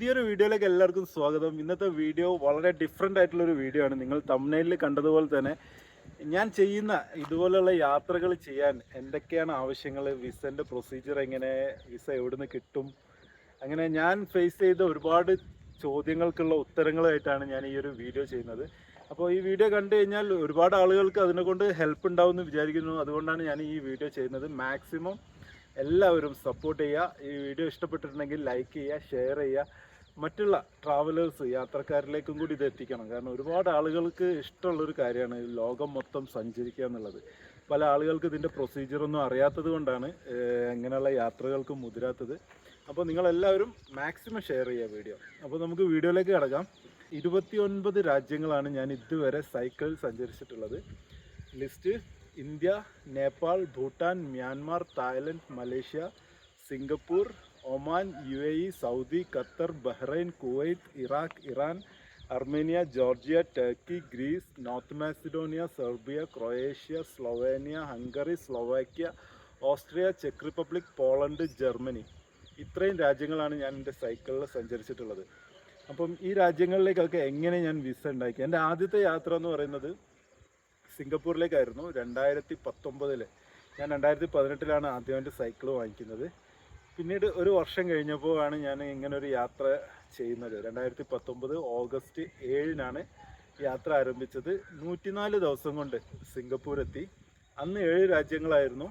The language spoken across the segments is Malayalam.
പുതിയൊരു വീഡിയോയിലേക്ക് എല്ലാവർക്കും സ്വാഗതം. ഇന്നത്തെ വീഡിയോ വളരെ ഡിഫറെൻ്റ് ആയിട്ടുള്ളൊരു വീഡിയോ ആണ്. നിങ്ങൾ തംബ്നെയിലിൽ കണ്ടതുപോലെ തന്നെ ഞാൻ ചെയ്യുന്ന ഇതുപോലുള്ള യാത്രകൾ ചെയ്യാൻ എന്തൊക്കെയാണ് ആവശ്യങ്ങൾ, വിസൻ്റെ പ്രൊസീജിയർ എങ്ങനെ, വിസ എവിടുന്ന് കിട്ടും, അങ്ങനെ ഞാൻ ഫേസ് ചെയ്ത ഒരുപാട് ചോദ്യങ്ങൾക്കുള്ള ഉത്തരങ്ങളായിട്ടാണ് ഞാൻ ഈ ഒരു വീഡിയോ ചെയ്യുന്നത്. അപ്പോൾ ഈ വീഡിയോ കണ്ടു കഴിഞ്ഞാൽ ഒരുപാട് ആളുകൾക്ക് അതിനെക്കൊണ്ട് ഹെൽപ്പ് ഉണ്ടാവും എന്ന് വിചാരിക്കുന്നു. അതുകൊണ്ടാണ് ഞാൻ ഈ വീഡിയോ ചെയ്യുന്നത്. മാക്സിമം എല്ലാവരും സപ്പോർട്ട് ചെയ്യുക. ഈ വീഡിയോ ഇഷ്ടപ്പെട്ടിട്ടുണ്ടെങ്കിൽ ലൈക്ക് ചെയ്യുക, ഷെയർ ചെയ്യുക. മറ്റുള്ള ട്രാവലേഴ്സ്, യാത്രക്കാരിലേക്കും കൂടി ഇത് എത്തിക്കണം. കാരണം ഒരുപാട് ആളുകൾക്ക് ഇഷ്ടമുള്ളൊരു കാര്യമാണ് ലോകം മൊത്തം സഞ്ചരിക്കുക എന്നുള്ളത്. പല ആളുകൾക്ക് ഇതിൻ്റെ പ്രൊസീജിയറൊന്നും അറിയാത്തത് കൊണ്ടാണ് ഇങ്ങനെയുള്ള യാത്രകൾക്ക് മുതിരാത്തത്. അപ്പോൾ നിങ്ങളെല്ലാവരും മാക്സിമം ഷെയർ ചെയ്യുക വീഡിയോ. അപ്പോൾ നമുക്ക് വീഡിയോയിലേക്ക് കിടക്കാം. 29 രാജ്യങ്ങളാണ് ഞാൻ ഇതുവരെ സൈക്കിളിൽ സഞ്ചരിച്ചിട്ടുള്ളത്. List: India, Nepal, Bhutan, Myanmar, Thailand, Malaysia, Singapore, Oman, UAE, Saudi, Qatar, Bahrain, Kuwait, Iraq, Iran, Armenia, Georgia, Turkey, Greece, North Macedonia, Serbia, Croatia, Slovenia, Hungary, Slovakia, Austria, ചെക്ക് റിപ്പബ്ലിക്, പോളണ്ട്, ജർമ്മനി. ഇത്രയും രാജ്യങ്ങളാണ് ഞാൻ എൻ്റെ സൈക്കിളിൽ സഞ്ചരിച്ചിട്ടുള്ളത്. അപ്പം ഈ രാജ്യങ്ങളിലേക്കൊക്കെ എങ്ങനെ ഞാൻ വിസ ഉണ്ടാക്കി. എൻ്റെ ആദ്യത്തെ യാത്ര എന്ന് പറയുന്നത് സിംഗപ്പൂരിലേക്കായിരുന്നു. 2019. ഞാൻ 2018 ആദ്യമായിട്ട് സൈക്കിൾ വാങ്ങിക്കുന്നത്. പിന്നീട് ഒരു വർഷം കഴിഞ്ഞപ്പോൾ ആണ് ഞാൻ ഇങ്ങനൊരു യാത്ര ചെയ്യുന്നത്. 2019 ഓഗസ്റ്റ് 7 യാത്ര ആരംഭിച്ചത്. 104 ദിവസം കൊണ്ട് സിംഗപ്പൂർ എത്തി. അന്ന് 7 രാജ്യങ്ങളായിരുന്നു.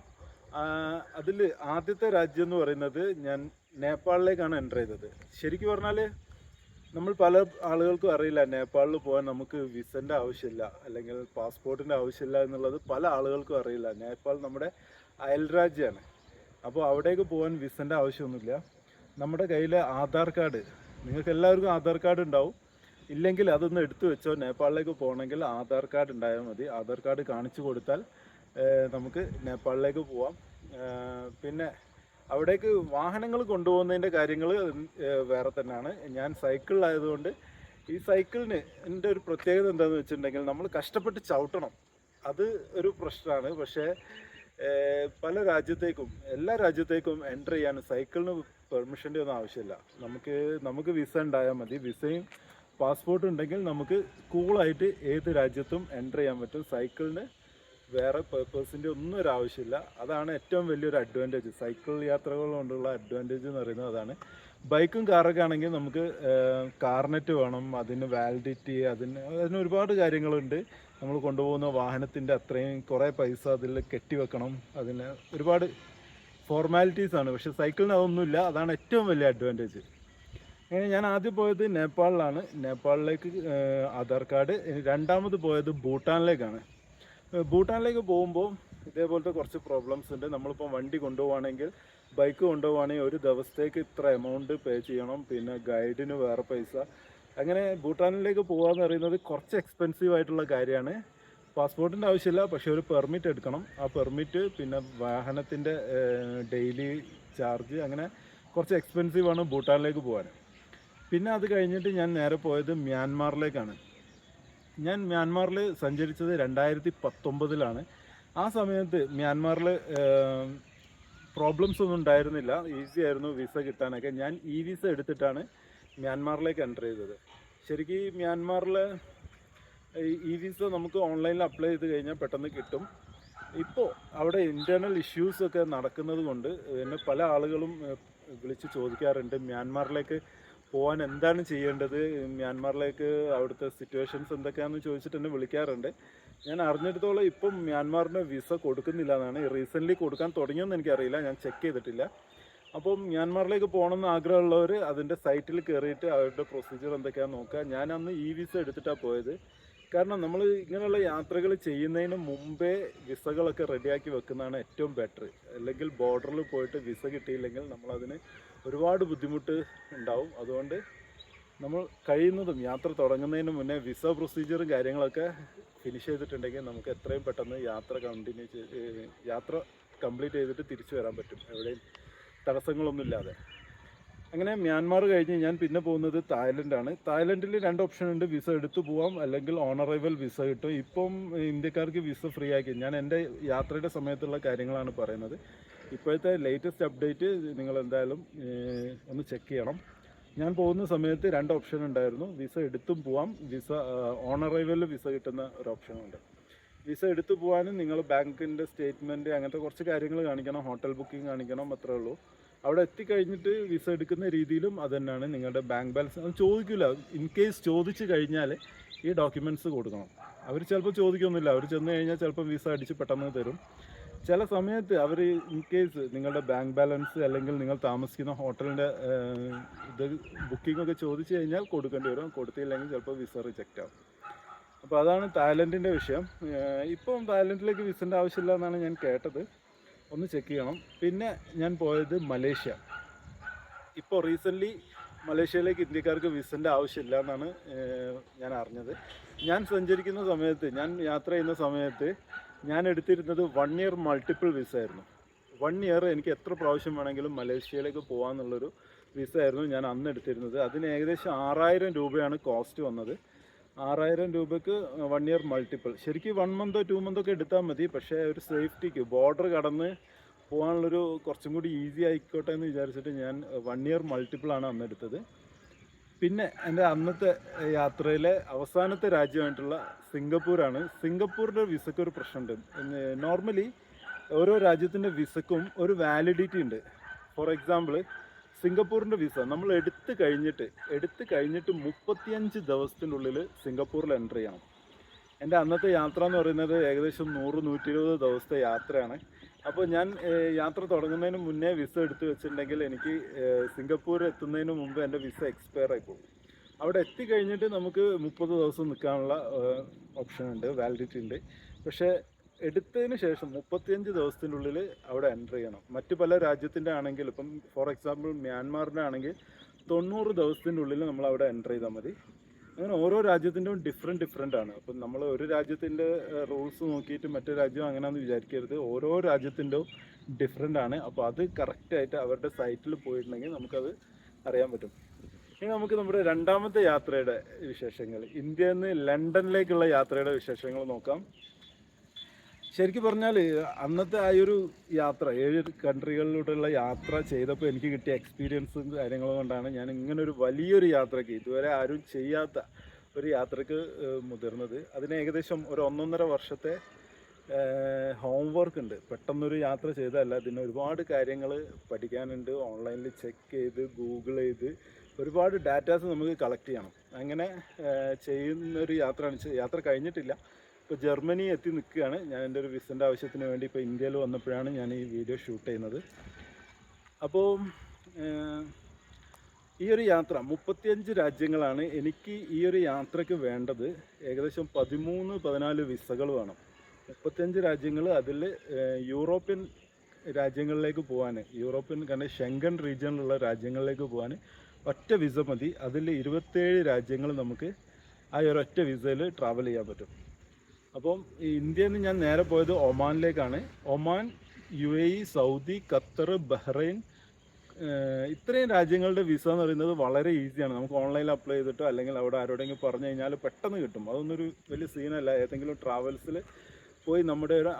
അതിൽ ആദ്യത്തെ രാജ്യം എന്ന് പറയുന്നത് ഞാൻ നേപ്പാളിലേക്കാണ് എൻ്റർ ചെയ്തത്. ശരിക്കും പറഞ്ഞാൽ നമ്മൾ പല ആളുകൾക്കും അറിയില്ല നേപ്പാളിൽ പോകാൻ നമുക്ക് വിസൻ്റെ ആവശ്യമില്ല, അല്ലെങ്കിൽ പാസ്പോർട്ടിൻ്റെ ആവശ്യമില്ല എന്നുള്ളത് പല ആളുകൾക്കും അറിയില്ല. നേപ്പാൾ നമ്മുടെ അയൽരാജ്യമാണ്. അപ്പോൾ അവിടേക്ക് പോകാൻ വിസൻ്റെ ആവശ്യമൊന്നുമില്ല. നമ്മുടെ കയ്യിൽ ആധാർ കാർഡ്, നിങ്ങൾക്ക് എല്ലാവർക്കും ആധാർ കാർഡ് ഉണ്ടാവും. ഇല്ലെങ്കിൽ അതൊന്ന് എടുത്തു വെച്ചോ. നേപ്പാളിലേക്ക് പോകണമെങ്കിൽ ആധാർ കാർഡ് ഉണ്ടായാൽ മതി. ആധാർ കാർഡ് കാണിച്ചു കൊടുത്താൽ നമുക്ക് നേപ്പാളിലേക്ക് പോവാം. പിന്നെ അവിടേക്ക് വാഹനങ്ങൾ കൊണ്ടുപോകുന്നതിൻ്റെ കാര്യങ്ങൾ വേറെ തന്നെയാണ്. ഞാൻ സൈക്കിളിലായതുകൊണ്ട് ഈ സൈക്കിളിന് എൻ്റെ ഒരു പ്രത്യേകത എന്താണെന്ന് വെച്ചിട്ടുണ്ടെങ്കിൽ നമ്മൾ കഷ്ടപ്പെട്ട് ചവിട്ടണം. അത് ഒരു പ്രശ്നമാണ്. പക്ഷേ പല രാജ്യത്തേക്കും, എല്ലാ രാജ്യത്തേക്കും എൻ്റർ ചെയ്യാൻ സൈക്കിളിന് പെർമിഷൻ്റെ ഒന്നും ആവശ്യമില്ല. നമുക്ക് വിസ ഉണ്ടായാൽ മതി. വിസയും പാസ്പോർട്ടും ഉണ്ടെങ്കിൽ നമുക്ക് കൂളായിട്ട് ഏത് രാജ്യത്തും എൻ്റർ ചെയ്യാൻ പറ്റും. സൈക്കിളിന് വേറെ പേർപ്പസിൻ്റെ ഒന്നും ഒരു ആവശ്യമില്ല. അതാണ് ഏറ്റവും വലിയൊരു അഡ്വാൻറ്റേജ്. സൈക്കിൾ യാത്രകൾ കൊണ്ടുള്ള അഡ്വാൻറ്റേജ് എന്ന് പറയുന്നത് അതാണ്. ബൈക്കും കാറൊക്കെ ആണെങ്കിൽ നമുക്ക് കാർനെറ്റ് വേണം, അതിന് വാലിഡിറ്റി, അതിന് ഒരുപാട് കാര്യങ്ങളുണ്ട്. നമ്മൾ കൊണ്ടുപോകുന്ന വാഹനത്തിൻ്റെ അത്രയും കുറേ പൈസ അതിൽ കെട്ടിവെക്കണം. അതിന് ഒരുപാട് ഫോർമാലിറ്റീസാണ്. പക്ഷേ സൈക്കിളിന് അതൊന്നുമില്ല. അതാണ് ഏറ്റവും വലിയ അഡ്വാൻറ്റേജ്. അങ്ങനെ ഞാൻ ആദ്യം പോയത് നേപ്പാളിലാണ്. നേപ്പാളിലേക്ക് ആധാർ കാർഡ്. രണ്ടാമത് പോയത് ഭൂട്ടാനിലേക്കാണ്. ഭൂട്ടാനിലേക്ക് പോകുമ്പോൾ ഇതേപോലത്തെ കുറച്ച് പ്രോബ്ലംസ് ഉണ്ട്. നമ്മളിപ്പോൾ വണ്ടി കൊണ്ടുപോവുകയാണെങ്കിൽ, ബൈക്ക് കൊണ്ടുപോവുകയാണെങ്കിൽ ഒരു ദിവസത്തേക്ക് ഇത്ര എമൗണ്ട് പേ ചെയ്യണം. പിന്നെ ഗൈഡിന് വേറെ പൈസ. അങ്ങനെ ഭൂട്ടാനിലേക്ക് പോകുകയെന്ന് പറയുന്നത് കുറച്ച് എക്സ്പെൻസീവ് ആയിട്ടുള്ള കാര്യമാണ്. പാസ്പോർട്ടിൻ്റെ ആവശ്യമില്ല, പക്ഷേ ഒരു പെർമിറ്റ് എടുക്കണം. ആ പെർമിറ്റ്, പിന്നെ വാഹനത്തിൻ്റെ ഡെയിലി ചാർജ്, അങ്ങനെ കുറച്ച് എക്സ്പെൻസീവാണ് ഭൂട്ടാനിലേക്ക് പോകാൻ. പിന്നെ അത് കഴിഞ്ഞിട്ട് ഞാൻ നേരെ പോയത് മ്യാൻമാറിലേക്കാണ്. ഞാൻ മ്യാൻമാറിൽ സഞ്ചരിച്ചത് 2019. ആ സമയത്ത് മ്യാൻമാറിൽ പ്രോബ്ലംസ് ഒന്നും ഉണ്ടായിരുന്നില്ല. ഈസി ആയിരുന്നു വിസ കിട്ടാനൊക്കെ. ഞാൻ വിസ എടുത്തിട്ടാണ് മ്യാൻമാറിലേക്ക് എൻ്റർ ചെയ്തത്. ശരിക്കും മ്യാൻമാറിൽ വിസ നമുക്ക് ഓൺലൈനിൽ അപ്ലൈ ചെയ്ത് കഴിഞ്ഞാൽ പെട്ടെന്ന് കിട്ടും. ഇപ്പോൾ അവിടെ ഇൻറ്റേർണൽ ഇഷ്യൂസൊക്കെ നടക്കുന്നത് കൊണ്ട് എന്നെ പല ആളുകളും വിളിച്ച് ചോദിക്കാറുണ്ട്, മ്യാൻമാറിലേക്ക് പോകാൻ എന്താണ് ചെയ്യേണ്ടത്, മ്യാൻമാറിലേക്ക് അവിടുത്തെ സിറ്റുവേഷൻസ് എന്തൊക്കെയാണെന്ന് ചോദിച്ചിട്ട് എന്നെ വിളിക്കാറുണ്ട്. ഞാൻ അറിഞ്ഞിടത്തോളം ഇപ്പം മ്യാൻമാറിന് വിസ കൊടുക്കുന്നില്ല എന്നാണ്. റീസെൻ്റ്ലി കൊടുക്കാൻ തുടങ്ങിയെന്ന് എനിക്കറിയില്ല, ഞാൻ ചെക്ക് ചെയ്തിട്ടില്ല. അപ്പം മ്യാൻമാറിലേക്ക് പോകണമെന്ന് ആഗ്രഹമുള്ളവർ അതിൻ്റെ സൈറ്റിൽ കയറിയിട്ട് അവരുടെ പ്രൊസീജിയർ എന്തൊക്കെയാണെന്ന് നോക്കുക. ഞാൻ അന്ന് വിസ എടുത്തിട്ടാണ് പോയത്. കാരണം നമ്മൾ ഇങ്ങനെയുള്ള യാത്രകൾ ചെയ്യുന്നതിന് മുമ്പേ വിസകളൊക്കെ റെഡിയാക്കി വെക്കുന്നതാണ് ഏറ്റവും ബെറ്റർ. അല്ലെങ്കിൽ ബോർഡറിൽ പോയിട്ട് വിസ കിട്ടിയില്ലെങ്കിൽ നമ്മളതിന് ഒരുപാട് ബുദ്ധിമുട്ട് ഉണ്ടാവും. അതുകൊണ്ട് നമ്മൾ കഴിയുന്നതും യാത്ര തുടങ്ങുന്നതിന് മുന്നേ വിസ പ്രൊസീജിയറും കാര്യങ്ങളൊക്കെ ഫിനിഷ് ചെയ്തിട്ടുണ്ടെങ്കിൽ നമുക്ക് എത്രയും പെട്ടെന്ന് യാത്ര കംപ്ലീറ്റ് ചെയ്തിട്ട് തിരിച്ചു വരാൻ പറ്റും, എവിടെയും തടസ്സങ്ങളൊന്നുമില്ലാതെ. അങ്ങനെ മ്യാൻമാർ കഴിഞ്ഞ് ഞാൻ പിന്നെ പോകുന്നത് തായ്ലൻഡാണ്. തായ്ലൻഡിൽ 2 ഓപ്ഷൻ ഉണ്ട്. വിസ എടുത്തു പോവാം, അല്ലെങ്കിൽ ഓൺ അറൈവൽ വിസ കിട്ടും. ഇപ്പം ഇന്ത്യക്കാർക്ക് വിസ ഫ്രീ ആക്കി. ഞാൻ എൻ്റെ യാത്രയുടെ സമയത്തുള്ള കാര്യങ്ങളാണ് പറയുന്നത്. ഇപ്പോഴത്തെ ലേറ്റസ്റ്റ് അപ്ഡേറ്റ് നിങ്ങൾ എന്തായാലും ഒന്ന് ചെക്ക് ചെയ്യണം. ഞാൻ പോകുന്ന സമയത്ത് 2 ഓപ്ഷൻ ഉണ്ടായിരുന്നു. വിസ എടുത്തും പോവാം, ഓൺ അറൈവലിൽ വിസ കിട്ടുന്ന ഒരു ഓപ്ഷനുണ്ട്. വിസ എടുത്തു പോകാനും നിങ്ങൾ ബാങ്കിൻ്റെ സ്റ്റേറ്റ്മെൻറ്റ് അങ്ങനത്തെ കുറച്ച് കാര്യങ്ങൾ കാണിക്കണം, ഹോട്ടൽ ബുക്കിംഗ് കാണിക്കണം, അത്രേ ഉള്ളൂ. അവിടെ എത്തിക്കഴിഞ്ഞിട്ട് വിസ എടുക്കുന്ന രീതിയിലും അത് തന്നെയാണ്. നിങ്ങളുടെ ബാങ്ക് ബാലൻസ് അത് ചോദിക്കില്ല. ഇൻ കേസ് ചോദിച്ചു കഴിഞ്ഞാൽ ഈ ഡോക്യുമെൻറ്റ്സ് കൊടുക്കണം. അവർ ചിലപ്പോൾ ചോദിക്കൊന്നുമില്ല, അവർ ചെന്ന് കഴിഞ്ഞാൽ ചിലപ്പോൾ വിസ അടിച്ച് പെട്ടെന്ന് തരും. ചില സമയത്ത് അവർ ഇൻ കേസ് നിങ്ങളുടെ ബാങ്ക് ബാലൻസ് അല്ലെങ്കിൽ നിങ്ങൾ താമസിക്കുന്ന ഹോട്ടലിൻ്റെ ഇത് ബുക്കിംഗ് ഒക്കെ ചോദിച്ചു കഴിഞ്ഞാൽ കൊടുക്കേണ്ടി വരും. കൊടുത്തില്ലെങ്കിൽ ചിലപ്പോൾ വിസ റിജക്റ്റ് ആവും. അപ്പോൾ അതാണ് തായ്ലൻഡിൻ്റെ വിഷയം. ഇപ്പം തായ്ലൻഡിലേക്ക് വിസൻ്റെ ആവശ്യമില്ല എന്നാണ് ഞാൻ കേട്ടത്. ഒന്ന് ചെക്ക് ചെയ്യണം. പിന്നെ ഞാൻ പോയത് മലേഷ്യ. ഇപ്പോൾ റീസെൻ്റ്ലി മലേഷ്യയിലേക്ക് ഇന്ത്യക്കാർക്ക് വിസൻ്റെ ആവശ്യമില്ല എന്നാണ് ഞാൻ അറിഞ്ഞത്. ഞാൻ സഞ്ചരിക്കുന്ന സമയത്ത്, ഞാൻ യാത്ര ചെയ്യുന്ന സമയത്ത് ഞാൻ എടുത്തിരുന്നത് 1 ഇയർ മൾട്ടിപ്പിൾ വിസ ആയിരുന്നു. 1 ഇയർ എനിക്ക് എത്ര പ്രാവശ്യം വേണമെങ്കിലും മലേഷ്യയിലേക്ക് പോകാമെന്നുള്ളൊരു വിസ ആയിരുന്നു ഞാൻ അന്ന് എടുത്തിരുന്നത്. അതിന് ഏകദേശം 6000 രൂപയാണ് കോസ്റ്റ് വന്നത്. 6000 രൂപയ്ക്ക് 1 ഇയർ മൾട്ടിപ്പിൾ. ശരിക്കും 1 മന്തോ 2 മന്തോ ഒക്കെ എടുത്താൽ മതി. പക്ഷേ ഒരു സേഫ്റ്റിക്ക് ബോർഡർ കടന്ന് പോകാനുള്ളൊരു കുറച്ചും കൂടി ഈസി ആയിക്കോട്ടെ എന്ന് വിചാരിച്ചിട്ട് ഞാൻ 1 ഇയർ മൾട്ടിപ്പിളാണ് അന്ന് എടുത്തത്. പിന്നെ എൻ്റെ അന്നത്തെ യാത്രയിലെ അവസാനത്തെ രാജ്യമായിട്ടുള്ള സിംഗപ്പൂരാണ്. സിംഗപ്പൂരിൻ്റെ വിസയ്ക്ക് ഒരു പ്രശ്നമുണ്ട്. നോർമലി ഓരോ രാജ്യത്തിൻ്റെ വിസക്കും ഒരു വാലിഡിറ്റി ഉണ്ട്. ഫോർ എക്സാമ്പിൾ സിംഗപ്പൂരിൻ്റെ വിസ നമ്മൾ എടുത്തു കഴിഞ്ഞിട്ട് 35 ദിവസത്തിനുള്ളിൽ സിംഗപ്പൂരിൽ എൻ്റർ ചെയ്യണം. എൻ്റെ അന്നത്തെ യാത്ര എന്ന് പറയുന്നത് ഏകദേശം 100-120 ദിവസത്തെ യാത്രയാണ്. അപ്പോൾ ഞാൻ യാത്ര തുടങ്ങുന്നതിന് മുന്നേ വിസ എടുത്ത് വെച്ചിട്ടുണ്ടെങ്കിൽ എനിക്ക് സിംഗപ്പൂർ എത്തുന്നതിന് മുമ്പ് എൻ്റെ വിസ എക്സ്പയർ ആയി പോകും. അവിടെ എത്തിക്കഴിഞ്ഞിട്ട് നമുക്ക് 30 ദിവസം നിൽക്കാനുള്ള ഓപ്ഷൻ ഉണ്ട്, വാലിഡിറ്റി ഉണ്ട്. പക്ഷേ എടുത്തതിന് ശേഷം 35 ദിവസത്തിനുള്ളിൽ അവിടെ എൻ്റർ ചെയ്യണം. മറ്റ് പല രാജ്യത്തിൻ്റെ ആണെങ്കിൽ, ഇപ്പം ഫോർ എക്സാമ്പിൾ മ്യാൻമാറിൻ്റെ ആണെങ്കിൽ 90 ദിവസത്തിനുള്ളിൽ നമ്മൾ അവിടെ എൻ്റർ ചെയ്താൽ മതി. അങ്ങനെ ഓരോ രാജ്യത്തിൻ്റെയും ഡിഫറെൻ്റ് ആണ്. അപ്പം നമ്മൾ ഒരു രാജ്യത്തിൻ്റെ റൂൾസ് നോക്കിയിട്ട് മറ്റു രാജ്യം അങ്ങനെയാണെന്ന് വിചാരിക്കരുത്. ഓരോ രാജ്യത്തിൻ്റെയും ഡിഫറെൻ്റ് ആണ്. അപ്പോൾ അത് കറക്റ്റായിട്ട് അവരുടെ സൈറ്റിൽ പോയിട്ടുണ്ടെങ്കിൽ നമുക്കത് അറിയാൻ പറ്റും. ഇനി നമുക്ക് നമ്മുടെ രണ്ടാമത്തെ യാത്രയുടെ വിശേഷങ്ങൾ, ഇന്ത്യയിൽ നിന്ന് ലണ്ടനിലേക്കുള്ള യാത്രയുടെ വിശേഷങ്ങൾ നോക്കാം. ശരിക്കും പറഞ്ഞാൽ അന്നത്തെ ആ ഒരു യാത്ര 7 കൺട്രികളിലൂടെയുള്ള യാത്ര ചെയ്തപ്പോൾ എനിക്ക് കിട്ടിയ എക്സ്പീരിയൻസും കാര്യങ്ങളും കൊണ്ടാണ് ഞാൻ ഇങ്ങനൊരു വലിയൊരു യാത്രയ്ക്ക്, ഇതുവരെ ആരും ചെയ്യാത്ത ഒരു യാത്രയ്ക്ക് മുതിർന്നത്. അതിന് ഏകദേശം ഒരു 1.5 വർഷത്തെ ഹോംവർക്ക് ഉണ്ട്. പെട്ടെന്നൊരു യാത്ര ചെയ്തതല്ല. ഇതിന് ഒരുപാട് കാര്യങ്ങൾ പഠിക്കാനുണ്ട്. ഓൺലൈനിൽ ചെക്ക് ചെയ്ത് ഗൂഗിൾ ചെയ്ത് ഒരുപാട് ഡാറ്റാസ് നമുക്ക് കളക്ട് ചെയ്യണം. അങ്ങനെ ചെയ്യുന്നൊരു യാത്രയാണ്. യാത്ര കഴിഞ്ഞിട്ടില്ല. ഇപ്പോൾ ജർമ്മനി എത്തി നിൽക്കുകയാണ്. ഞാൻ എൻ്റെ ഒരു വിസൻ്റെ ആവശ്യത്തിന് വേണ്ടി ഇപ്പോൾ ഇന്ത്യയിൽ വന്നപ്പോഴാണ് ഞാൻ ഈ വീഡിയോ ഷൂട്ട് ചെയ്യുന്നത്. അപ്പോൾ ഈ ഒരു യാത്ര 35 രാജ്യങ്ങളാണ്. എനിക്ക് ഈ ഒരു യാത്രയ്ക്ക് വേണ്ടത് ഏകദേശം 13-14 വിസകൾ വേണം. 35 രാജ്യങ്ങൾ. അതിൽ യൂറോപ്യൻ രാജ്യങ്ങളിലേക്ക് പോകാൻ, യൂറോപ്യൻ കാരണം ഷെങ്കൻ റീജിയനിലുള്ള രാജ്യങ്ങളിലേക്ക് പോകാൻ ഒറ്റ വിസ മതി. അതിൽ 27 രാജ്യങ്ങൾ നമുക്ക് ആ ഒരൊറ്റ വിസയിൽ ട്രാവൽ ചെയ്യാൻ പറ്റും. അപ്പം ഇന്ത്യയിൽ നിന്ന് ഞാൻ നേരെ പോയത് ഒമാനിലേക്കാണ്. Oman, UAE, Saudi, Qatar, Bahrain, ഇത്രയും രാജ്യങ്ങളുടെ വിസ എന്ന് പറയുന്നത് വളരെ ഈസിയാണ്. നമുക്ക് ഓൺലൈനിൽ അപ്ലൈ ചെയ്തിട്ടോ അല്ലെങ്കിൽ അവിടെ ആരോടെങ്കിലും പറഞ്ഞു കഴിഞ്ഞാൽ പെട്ടെന്ന് കിട്ടും. അതൊന്നൊരു വലിയ സീനല്ല. ഏതെങ്കിലും ട്രാവൽസിൽ പോയി നമ്മുടെ ഒരു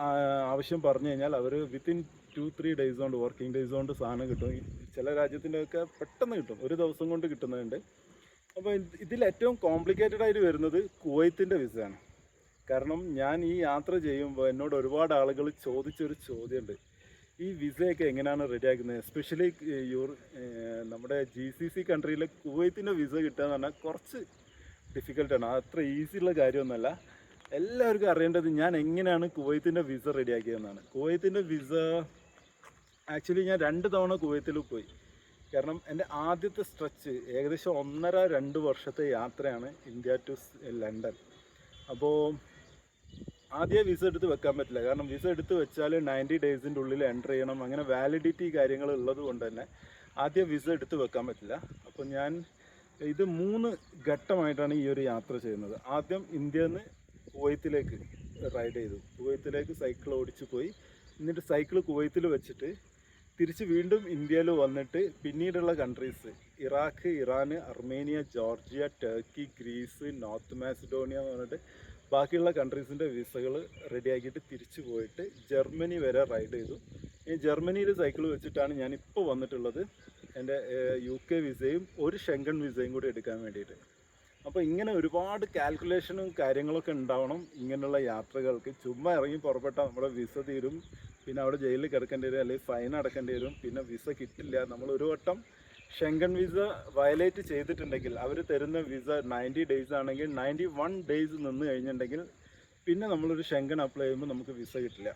ആവശ്യം പറഞ്ഞു കഴിഞ്ഞാൽ അവർ വിത്തിൻ 2-3 ഡേയ്സ് കൊണ്ട്, വർക്കിംഗ് ഡേയ്സ് കൊണ്ട് സാധനം കിട്ടും. ചില രാജ്യത്തിൻ്റെയൊക്കെ പെട്ടെന്ന് കിട്ടും, ഒരു ദിവസം കൊണ്ട് കിട്ടുന്നുണ്ട്. അപ്പോൾ ഇതിൽ ഏറ്റവും കോംപ്ലിക്കേറ്റഡ് ആയിട്ട് വരുന്നത് കുവൈത്തിൻ്റെ വിസയാണ്. കാരണം ഞാൻ ഈ യാത്ര ചെയ്യുമ്പോൾ എന്നോട് ഒരുപാട് ആളുകൾ ചോദിച്ചൊരു ചോദ്യമുണ്ട്, ഈ വിസയൊക്കെ എങ്ങനെയാണ് റെഡിയാക്കുന്നത്? എസ്പെഷ്യലി നമ്മുടെ GCC കൺട്രിയിലെ കുവൈത്തിൻ്റെ വിസ കിട്ടുക എന്ന് പറഞ്ഞാൽ കുറച്ച് ഡിഫിക്കൽട്ടാണ്. അത്ര ഈസിയുള്ള കാര്യമൊന്നുമല്ല. എല്ലാവർക്കും അറിയേണ്ടത് ഞാൻ എങ്ങനെയാണ് കുവൈത്തിൻ്റെ വിസ റെഡിയാക്കിയതെന്നാണ്. കുവൈത്തിൻ്റെ വിസ ആക്ച്വലി ഞാൻ 2 തവണ കുവൈത്തിൽ പോയി. കാരണം എൻ്റെ ആദ്യത്തെ സ്ട്രെച്ച് ഏകദേശം 1.5-2 വർഷത്തെ യാത്രയാണ് ഇന്ത്യ ടു ലണ്ടൻ. അപ്പോൾ ആദ്യം വിസ എടുത്ത് വെക്കാൻ പറ്റില്ല. കാരണം വിസ എടുത്ത് വെച്ചാൽ 90 ഡേയ്സിൻ്റെ ഉള്ളിൽ എൻ്റർ ചെയ്യണം. അങ്ങനെ വാലിഡിറ്റി കാര്യങ്ങൾ ഉള്ളത് കൊണ്ട് തന്നെ ആദ്യം വിസ എടുത്ത് വെക്കാൻ പറ്റില്ല. അപ്പോൾ ഞാൻ ഇത് 3 ഘട്ടമായിട്ടാണ് ഈ ഒരു യാത്ര ചെയ്യുന്നത്. ആദ്യം ഇന്ത്യയിൽ നിന്ന് കുവൈത്തിലേക്ക് റൈഡ് ചെയ്തു. കുവൈത്തിലേക്ക് സൈക്കിൾ ഓടിച്ച് പോയി. എന്നിട്ട് സൈക്കിൾ കുവൈത്തിൽ വെച്ചിട്ട് തിരിച്ച് വീണ്ടും ഇന്ത്യയിൽ വന്നിട്ട് പിന്നീടുള്ള countries Iraq, Iran, Armenia, Georgia, Turkey, Greece, North Macedonia എന്ന് പറഞ്ഞിട്ട് ബാക്കിയുള്ള കൺട്രീസിൻ്റെ വിസകൾ റെഡിയാക്കിയിട്ട് തിരിച്ചു പോയിട്ട് ജർമ്മനി വരെ റൈഡ് ചെയ്തു. ഈ ജർമ്മനിയിൽ സൈക്കിൾ വെച്ചിട്ടാണ് ഞാനിപ്പോൾ വന്നിട്ടുള്ളത്. എൻ്റെ UK വിസയും ഒരു ഷെങ്കൺ വിസയും കൂടി എടുക്കാൻ വേണ്ടിയിട്ട്. അപ്പോൾ ഇങ്ങനെ ഒരുപാട് കാൽക്കുലേഷനും കാര്യങ്ങളൊക്കെ ഉണ്ടാവണം ഇങ്ങനെയുള്ള യാത്രകൾക്ക്. ചുമ്മാ ഇറങ്ങി പുറപ്പെട്ടാൽ നമ്മുടെ വിസ തീരും, പിന്നെ അവിടെ ജയിലിൽ കിടക്കേണ്ടി വരും, അല്ലെങ്കിൽ ഫൈൻ അടക്കേണ്ടി വരും, പിന്നെ വിസ കിട്ടില്ല. നമ്മൾ ഒരു വട്ടം ഷെങ്കൺ വിസ വയലേറ്റ് ചെയ്തിട്ടുണ്ടെങ്കിൽ അവർ തരുന്ന വിസ 90 ഡേയ്സ് ആണെങ്കിൽ 91 ഡേയ്സ് നിന്ന് കഴിഞ്ഞിട്ടുണ്ടെങ്കിൽ പിന്നെ നമ്മളൊരു ഷെങ്കൺ അപ്ലൈ ചെയ്യുമ്പോൾ നമുക്ക് വിസ കിട്ടില്ല.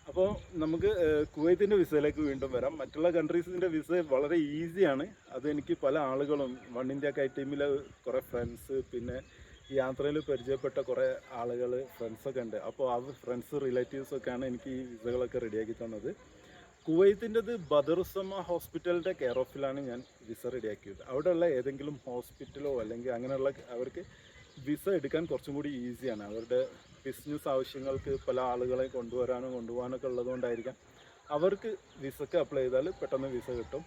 അപ്പോൾ നമുക്ക് കുവൈത്തിൻ്റെ വിസയിലേക്ക് വീണ്ടും വരാം. മറ്റുള്ള കൺട്രീസിൻ്റെ വിസ വളരെ ഈസിയാണ്. അതെനിക്ക് പല ആളുകളും വൺ ഇന്ത്യ കൈ ടീമിലെ കുറേ ഫ്രണ്ട്സ്, പിന്നെ യാത്രയിൽ പരിചയപ്പെട്ട കുറേ ആളുകൾ ഫ്രണ്ട്സൊക്കെ ഉണ്ട്. അപ്പോൾ ആ ഫ്രണ്ട്സ് റിലേറ്റീവ്സൊക്കെയാണ് എനിക്ക് ഈ വിസകളൊക്കെ റെഡിയാക്കി തന്നത്. കുവൈത്തിൻ്റെത് ബദറുസമ ഹോസ്പിറ്റലിൻ്റെ കെയർ ഓഫിലാണ് ഞാൻ വിസ റെഡിയാക്കിയത്. അവിടെയുള്ള ഏതെങ്കിലും ഹോസ്പിറ്റലോ അല്ലെങ്കിൽ അങ്ങനെയുള്ള അവർക്ക് വിസ എടുക്കാൻ കുറച്ചും കൂടി ഈസിയാണ്. അവരുടെ ബിസിനസ് ആവശ്യങ്ങൾക്ക് പല ആളുകളെ കൊണ്ടുപോകാനൊക്കെ ഉള്ളതുകൊണ്ടായിരിക്കാം അവർക്ക് വിസക്ക് അപ്ലൈ ചെയ്താൽ പെട്ടെന്ന് വിസ കിട്ടും.